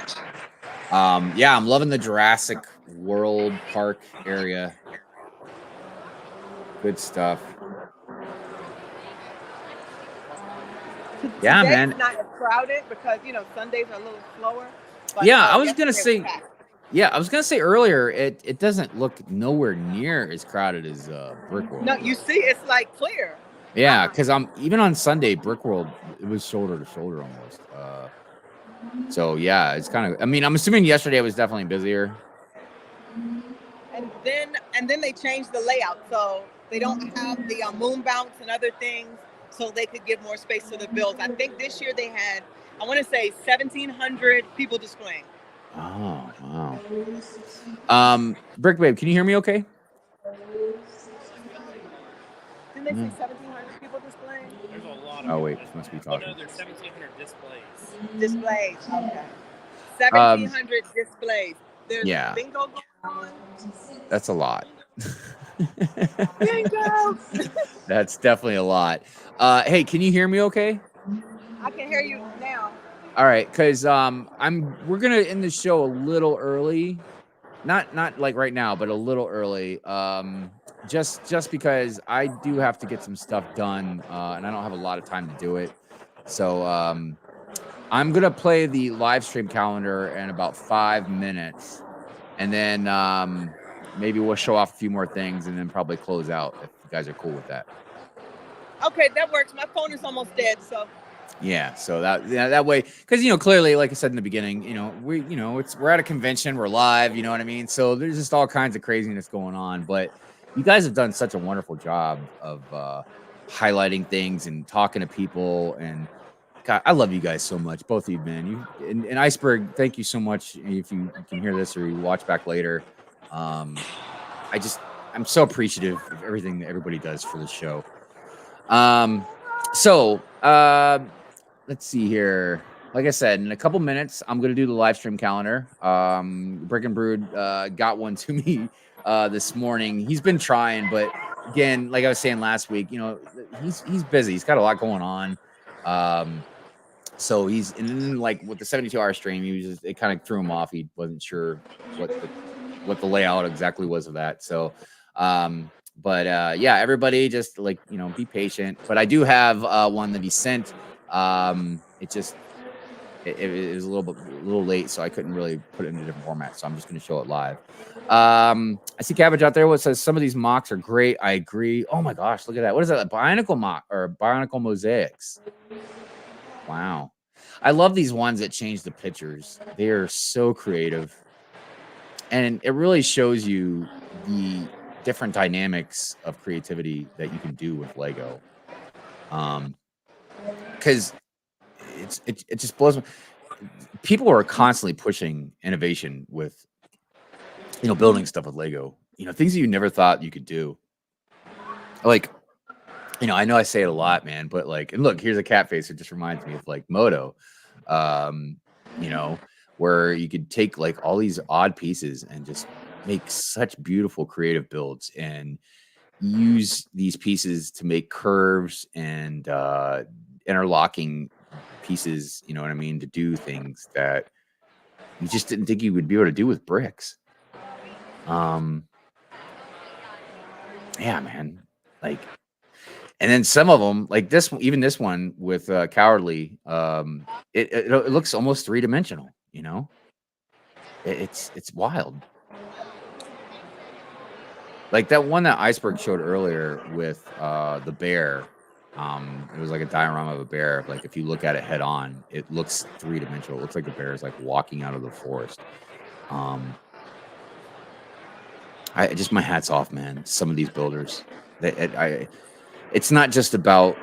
A: Yeah, I'm loving the Jurassic World Park area. Good stuff. Yeah,
B: Today
A: man.
B: it's not as crowded because Sundays are a little slower. But,
A: Yeah, I was gonna
B: yesterday
A: say.
B: was packed.
A: Yeah, I was gonna say earlier. It doesn't look nowhere near as crowded as Brick World.
B: No, you see, it's like clear.
A: Yeah, because I'm even on Sunday, Brick World, it was shoulder to shoulder almost. So yeah, it's kind of. I mean, I'm assuming yesterday was definitely busier.
B: And then they changed the layout, so they don't have the moon bounce and other things, so they could give more space to the builds. I think this year they had, I want to say, 1,700 people displaying.
A: Oh wow. Brick Babe, can you hear me? Okay.
B: Didn't they say 1,700 people displaying?
C: There's a lot of.
A: Oh wait, must be talking.
C: Oh no, there's 1,700 displays.
B: Displays. Okay. 1,700 displays. There's
A: Yeah.
B: bingo going on.
A: That's a lot.
B: Bingo.
A: That's definitely a lot. Hey, can you hear me? Okay.
B: I can hear you now.
A: All right, because we're gonna end the show a little early, not like right now, but a little early. Just because I do have to get some stuff done, and I don't have a lot of time to do it. So I'm gonna play the live stream calendar in about 5 minutes, and then maybe we'll show off a few more things, and then probably close out if you guys are cool with that.
B: Okay, that works. My phone is almost dead, so.
A: Yeah, so that way, because clearly, like I said in the beginning, we're at a convention, we're live, you know what I mean. So there's just all kinds of craziness going on, but you guys have done such a wonderful job of highlighting things and talking to people, and God, I love you guys so much, both of you, man. And Iceberg, thank you so much. If you can hear this or you watch back later, I'm so appreciative of everything that everybody does for the show. Let's see here. Like I said, in a couple minutes, I'm going to do the live stream calendar. Brick and Brood got one to me this morning. He's been trying, but again, like I was saying last week, he's busy. He's got a lot going on. So he's like with the 72-hour stream, it kind of threw him off. He wasn't sure what the layout exactly was of that. So, but yeah, everybody just be patient. But I do have one that he sent. It was a little late, so I couldn't really put it in a different format. So I'm just going to show it live. I see Cabbage out there. What says some of these mocks are great. I agree. Oh my gosh, look at that. What is that? A Bionicle mock or Bionicle mosaics? Wow. I love these ones that change the pictures. They are so creative. And it really shows you the different dynamics of creativity that you can do with Lego. Because it just blows me. People are constantly pushing innovation with, building stuff with Lego. Things that you never thought you could do. Like, I know I say it a lot, man, but like, and look, here's a cat face. It just reminds me of like Moto, where you could take like all these odd pieces and just make such beautiful creative builds and use these pieces to make curves and interlocking pieces, you know what I mean, to do things that you just didn't think you would be able to do with bricks. Yeah, man. Like, and then some of them, like this one with Cowardly, it looks almost 3-dimensional, It's wild. Like that one that Iceberg showed earlier with the bear. It was like a diorama of a bear. Like if you look at it head on, it looks 3-dimensional. It looks like the bear is like walking out of the forest. I just, my hat's off, man. Some of these builders, it's not just about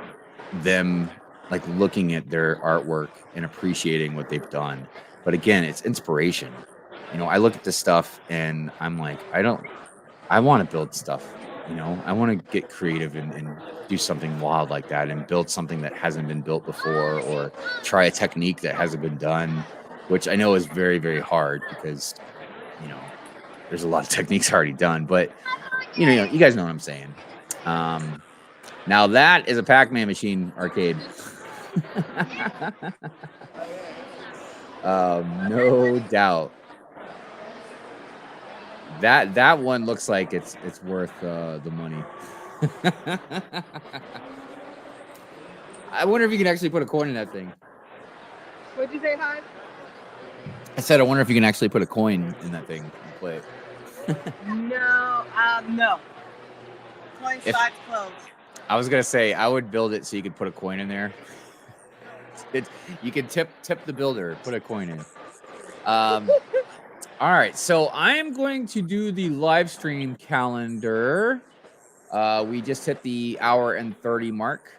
A: them like looking at their artwork and appreciating what they've done, but again, it's inspiration. I look at this stuff and I'm like, I want to build stuff. I want to get creative and do something wild like that and build something that hasn't been built before, or try a technique that hasn't been done, which I know is very, very hard because, there's a lot of techniques already done, but you guys know what I'm saying. Now that is a Pac-Man machine arcade. No doubt. That one looks like it's worth the money. I wonder if you can actually put a coin in that thing.
B: What'd you say, Hive?
A: I said, I wonder if you can actually put a coin in that thing and play it.
B: No. Coin slots closed.
A: I was gonna say I would build it so you could put a coin in there. You can tip the builder, put a coin in. All right, so I am going to do the live stream calendar. We just hit the hour and 30 mark,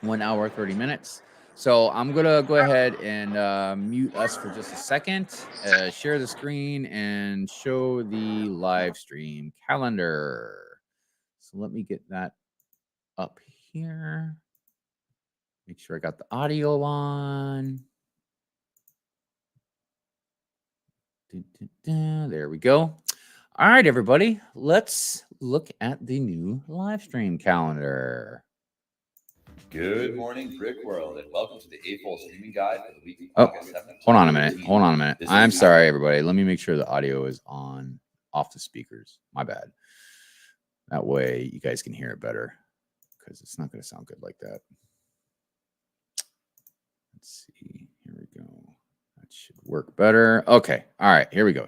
A: 1 hour 30 minutes. So I'm gonna go ahead and mute us for just a second, share the screen, and show the live stream calendar. So let me get that up here. Make sure I got the audio on. There we go. All right, everybody. Let's look at the new live stream calendar.
K: Good morning, Brick World, and welcome to the A-Fold streaming guide for the week of August 7th.
A: Hold on a minute. I'm sorry, everybody. Let me make sure the audio is off the speakers. My bad. That way you guys can hear it better, because it's not going to sound good like that. Let's see. Here we go. That should work better. Okay. All right. Here we go.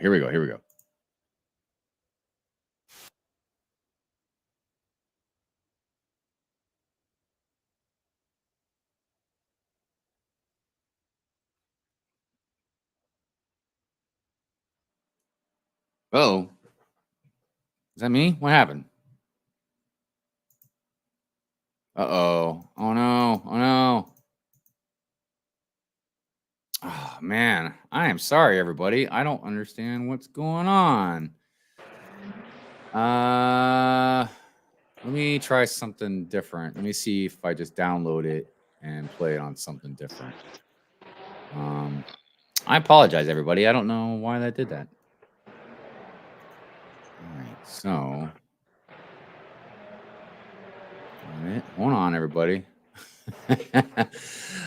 A: Oh, is that me? What happened? Uh-oh. Oh, no. Oh, man. I am sorry, everybody. I don't understand what's going on. Let me try something different. Let me see if I just download it and play it on something different. I apologize, everybody. I don't know why that did that. All right, so hold on, everybody.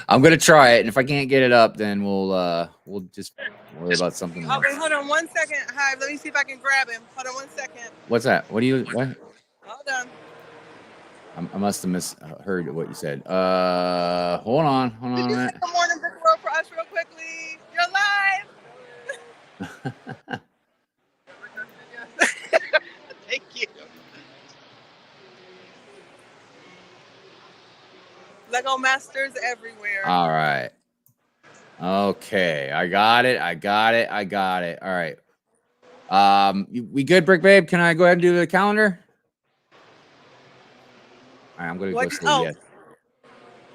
A: I'm gonna try it, and if I can't get it up, then we'll just worry about something else.
B: Okay, hold on 1 second, Hive. Let me see if I can grab him. Hold on 1 second.
A: What's that? What?
B: Hold on.
A: I must have misheard what you said. Hold on a minute.
B: Good morning, Brick World, for us real quickly. You're live. Thank you. Lego Masters everywhere.
A: All right. Okay, I got it. All right. We good, Brick Babe? Can I go ahead and do the calendar? All right, I'm gonna go say yes.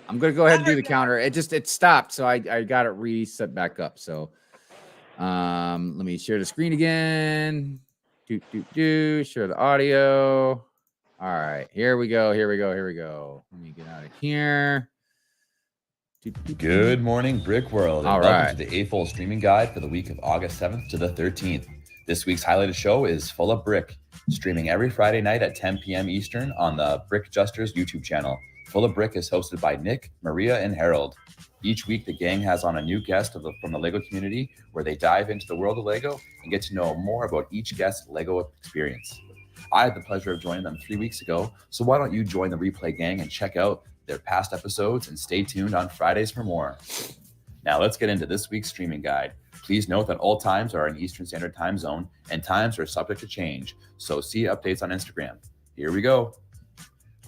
A: I'm gonna go ahead and do the calendar. It stopped, so I got it reset back up. So let me share the screen again. Share the audio. All right, here we go. Let me get out of here.
K: Good morning, Brick World, and
A: All
K: welcome
A: right.
K: to the A-Fold streaming guide for the week of August 7th to the 13th. This week's highlighted show is Full of Brick, streaming every Friday night at 10 p.m. Eastern on the Brick Justers YouTube channel. Full of Brick is hosted by Nick, Maria, and Harold. Each week, the gang has on a new guest from the LEGO community where they dive into the world of LEGO and get to know more about each guest's LEGO experience. I had the pleasure of joining them 3 weeks ago, so why don't you join the replay gang and check out their past episodes and stay tuned on Fridays for more. Now let's get into this week's streaming guide. Please note that all times are in Eastern Standard Time Zone and times are subject to change, so see updates on Instagram. Here we go.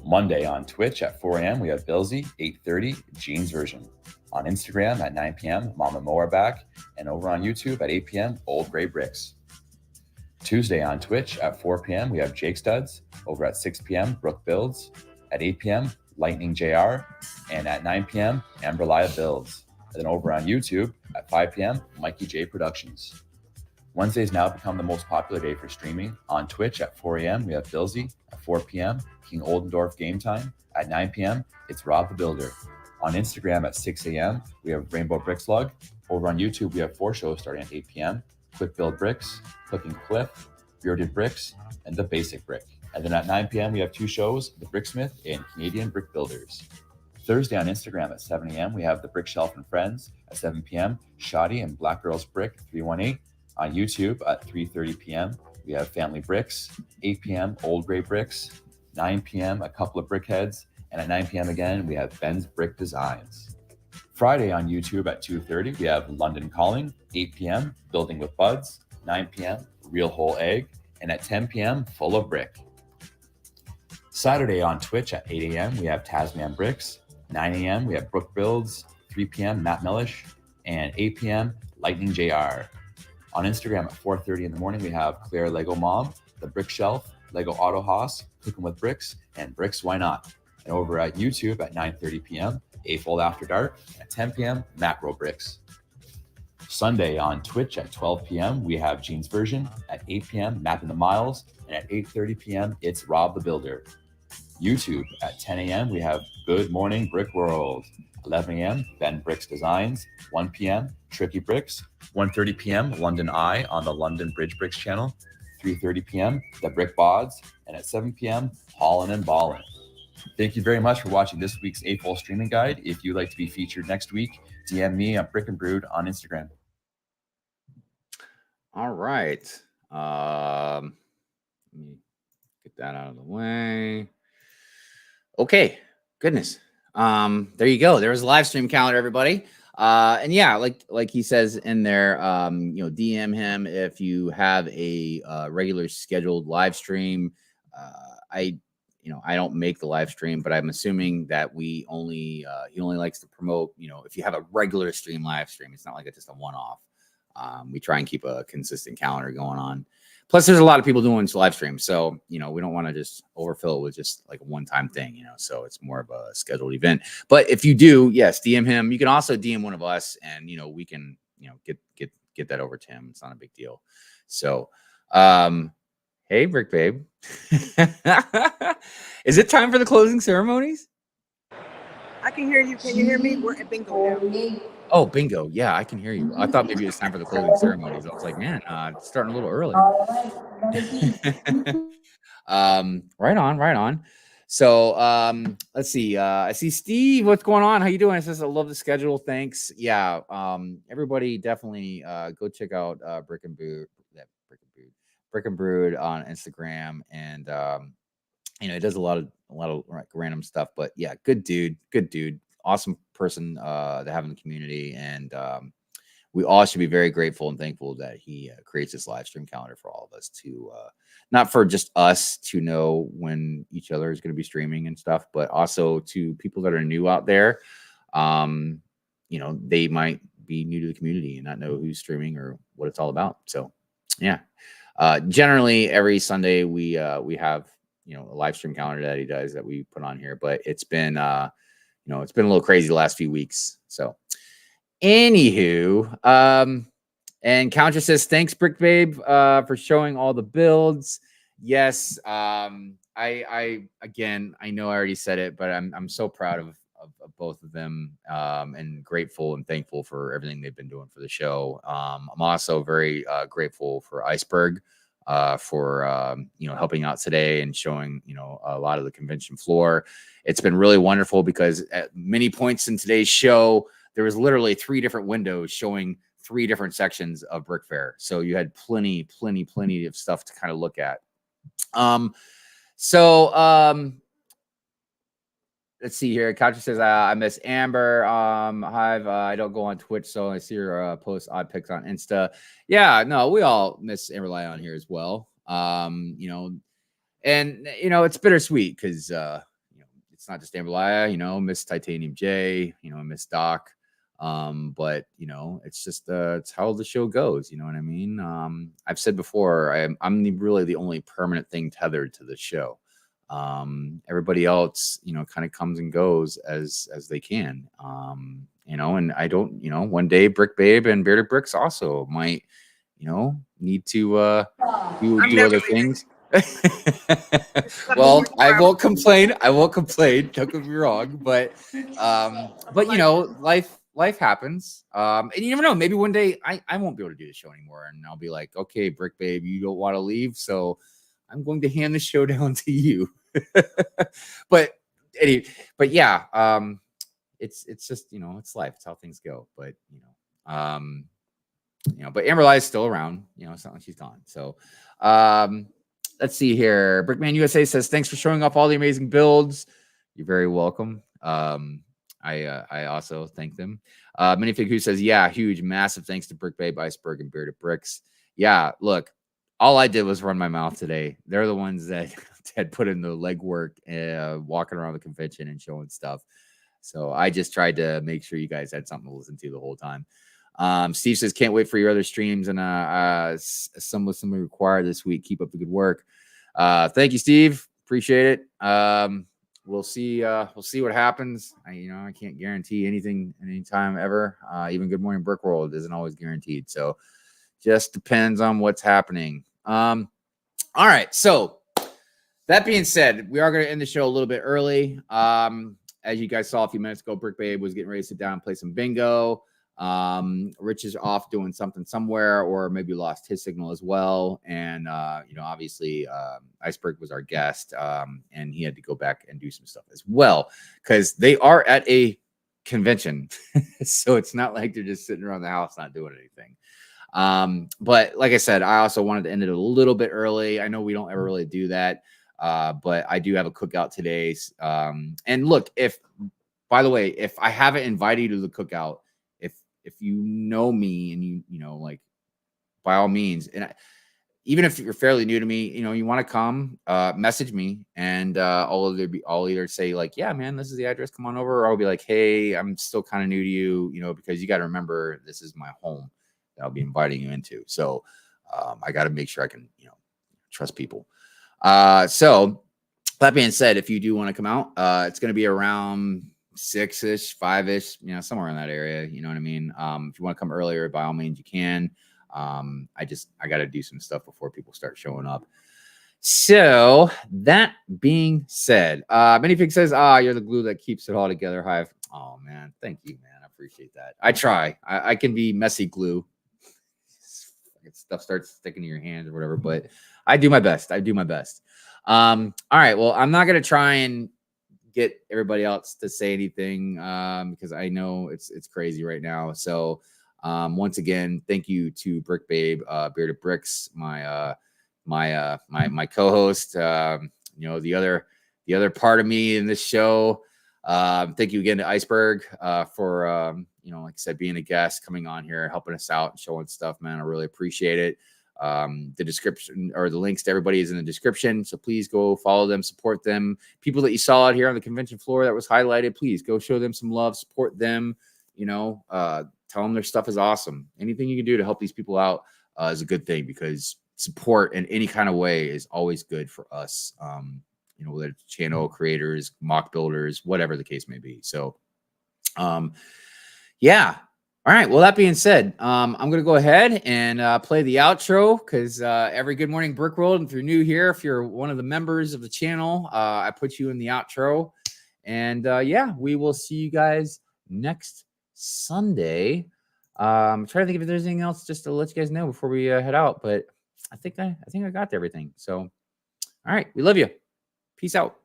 K: Monday on Twitch at 4 a.m. we have Billsy, 8:30, Jean's version. On Instagram at 9 p.m. Mom and Mo are back, and over on YouTube at 8 p.m. Old Gray Bricks. Tuesday on Twitch at 4 p.m. we have Jake Studs. Over at 6 p.m. Brooke Builds. At 8 p.m. Lightning JR, and at 9 p.m. Amberlia Builds. And then over on YouTube at 5 p.m. Mikey J Productions. Wednesday's now become the most popular day for streaming. On Twitch at 4 a.m. we have Billsy. At 4 p.m. King Oldendorf Game Time. At 9 p.m. it's Rob the Builder. On Instagram at 6 a.m. we have Rainbow Brick Slug. Over on YouTube we have 4 shows starting at 8 p.m. Quick Build Bricks, Cooking Cliff, Bearded Brix, and The Basic Brick. And then at 9 p.m. we have 2 shows, The Bricksmith and Canadian Brick Builders. Thursday on Instagram at 7 a.m. we have The Brick Shelf and Friends. At 7 p.m. Shoddy and Black Girls Brick 318. On YouTube at 3:30 p.m. we have Family Bricks. 8 p.m. Old Gray Bricks. 9 p.m. a couple of Brickheads. And at 9 p.m. again we have Ben's Brick Designs. Friday on YouTube at 2:30 we have London Calling. 8 p.m. Building with Buds. 9 p.m. Real Whole Egg. And at 10 p.m. Full of Brick. Saturday on Twitch at 8 a.m. we have Tasman Bricks. 9 a.m. we have Brooke Builds. 3 p.m. Matt Mellish. And 8 p.m. Lightning JR. On Instagram at 4:30 in the morning we have Claire Lego Mom, The Brick Shelf, Lego Auto Hoss, Cooking with Bricks, and Bricks Why Not. And over at YouTube at 9:30 p.m. A-Fold After Dark. At 10 p.m. Macro Bricks. Sunday on Twitch at 12 p.m. we have Jean's version. At 8 p.m. Mapping the Miles. And at 8:30 p.m. it's Rob the Builder. YouTube at 10 a.m. we have Good Morning Brick World. 11 a.m. Ben Bricks Designs. 1 p.m. Tricky Bricks. 1:30 p.m. London Eye on the London Bridge Bricks channel. 3:30 p.m. The Brick Bods. And at 7 p.m. Haulin' and Ballin'. Thank you very much for watching this week's A-Fold streaming guide. If you'd like to be featured next week, DM me at Brick and Brood on Instagram.
A: All right. Let me get that out of the way. Okay. Goodness. There you go. There was a live stream calendar, everybody. And yeah, like he says in there, DM him if you have a regular scheduled live stream. I don't make the live stream, but I'm assuming that he only likes to promote, if you have a regular stream live stream, it's not like it's just a one-off. We try and keep a consistent calendar going on. Plus, there's a lot of people doing live streams, so we don't want to just overfill it with just like a one-time thing, So it's more of a scheduled event. But if you do, yes, DM him. You can also DM one of us, and we can get that over to him. It's not a big deal. So, hey, Brick Babe, is it time for the closing ceremonies?
B: I can hear you. Can you hear me? We're at bingo now.
A: Oh, bingo. Yeah, I can hear you. I thought maybe it was time for the closing ceremonies. I was like, man, it's starting a little early. Right on. So let's see. I see Steve. What's going on? How you doing? It says I love the schedule. Thanks. Yeah. Everybody definitely go check out Brick and Brood on Instagram. And it does a lot of like random stuff. But yeah, good dude. Awesome person to have in the community, and we all should be very grateful and thankful that he creates this live stream calendar for all of us to not for just us to know when each other is going to be streaming and stuff, but also to people that are new out there. They might be new to the community and not know who's streaming or what it's all about. So yeah, generally every Sunday we have, you know, a live stream calendar that he does that we put on here, but it's been you know, it's been a little crazy the last few weeks. So anywho, and Counter says, thanks, Brick Babe, for showing all the builds. Yes, I again, I know I already said it, but I'm so proud of both of them, and grateful and thankful for everything they've been doing for the show. I'm also very grateful for Iceberg for you know, helping out today and showing, you know, a lot of the convention floor. It's been really wonderful because at many points in today's show, there was literally 3 different windows showing 3 different sections of Brickfair. So you had plenty of stuff to kind of look at. Let's see here. Katja says, I miss Amber. Hive, I don't go on Twitch, so I see your post odd pics on Insta. Yeah, no, we all miss Amber Lai on here as well. You know, and you know, it's bittersweet because you know, it's not just Amber Lai, you know, miss Titanium J, you know, miss Doc. But you know, it's just it's how the show goes, you know what I mean? I've said before, I'm really the only permanent thing tethered to the show. Everybody else, you know, kind of comes and goes as they can. You know, and I don't, you know, one day Brick Babe and Bearded Brix also might, you know, need to do other things. Well, I won't complain. Don't get me wrong, but you know, life happens. And you never know. Maybe one day I won't be able to do the show anymore, and I'll be like, okay, Brick Babe, you don't want to leave, so I'm going to hand the show down to you. but yeah, it's just, you know, it's life. It's how things go. But you know, but Amber Lai is still around. You know, it's not like she's gone. So let's see here. Brickman USA says, thanks for showing off all the amazing builds. You're very welcome. I also thank them. Minifig who says, yeah, huge, massive thanks to Brick Babe, Iceberg, and Bearded Brix. Yeah, look, all I did was run my mouth today. They're the ones that had put in the legwork, walking around the convention and showing stuff. So I just tried to make sure you guys had something to listen to the whole time. Steve says, can't wait for your other streams, and some with somebody required this week. Keep up the good work. Thank you, Steve. Appreciate it. We'll see what happens. I can't guarantee anything anytime ever. Even Good Morning Brick World isn't always guaranteed. So just depends on what's happening. All right. So that being said, we are going to end the show a little bit early. As you guys saw a few minutes ago, Brick Babe was getting ready to sit down and play some bingo. Rich is off doing something somewhere, or maybe lost his signal as well. And, obviously, Iceberg was our guest, and he had to go back and do some stuff as well, because they are at a convention. So it's not like they're just sitting around the house not doing anything. But like I said, I also wanted to end it a little bit early. I know we don't ever really do that. But I do have a cookout today. And look, by the way, if I haven't invited you to the cookout, if you know me and you know, like, by all means, and even if you're fairly new to me, you want to come, message me, and I'll either say like, yeah, man, this is the address, come on over, or I'll be like, hey, I'm still kind of new to you, because you got to remember, this is my home that I'll be inviting you into. So I got to make sure I can, trust people. So that being said, if you do want to come out, it's going to be around 6-ish, 5-ish, somewhere in that area. You know what I mean? If you want to come earlier, by all means you can. I got to do some stuff before people start showing up. So that being said, Minifig says, you're the glue that keeps it all together, Hive. Oh man, thank you, man. I appreciate that. I try. I can be messy glue. Stuff starts sticking to your hands or whatever, but I do my best. All right. Well, I'm not going to try and get everybody else to say anything, because I know it's crazy right now. So once again, thank you to Brick Babe, Bearded Brix, my co-host, the other part of me in this show. Thank you again to Iceberg for like I said, being a guest, coming on here, helping us out and showing stuff, man. I really appreciate it. The description or the links to everybody is in the description. So please go follow them, support them. People that you saw out here on the convention floor that was highlighted, please go show them some love, support them. tell them their stuff is awesome. Anything you can do to help these people out is a good thing, because support in any kind of way is always good for us. You know, whether it's channel creators, mock builders, whatever the case may be. So, yeah. All right. Well, that being said, I'm going to go ahead and play the outro, because every Good Morning Brick World, if you're new here, if you're one of the members of the channel, I put you in the outro. And yeah, we will see you guys next Sunday. I'm trying to think if there's anything else just to let you guys know before we head out, but I think I got everything. So, all right. We love you. Peace out.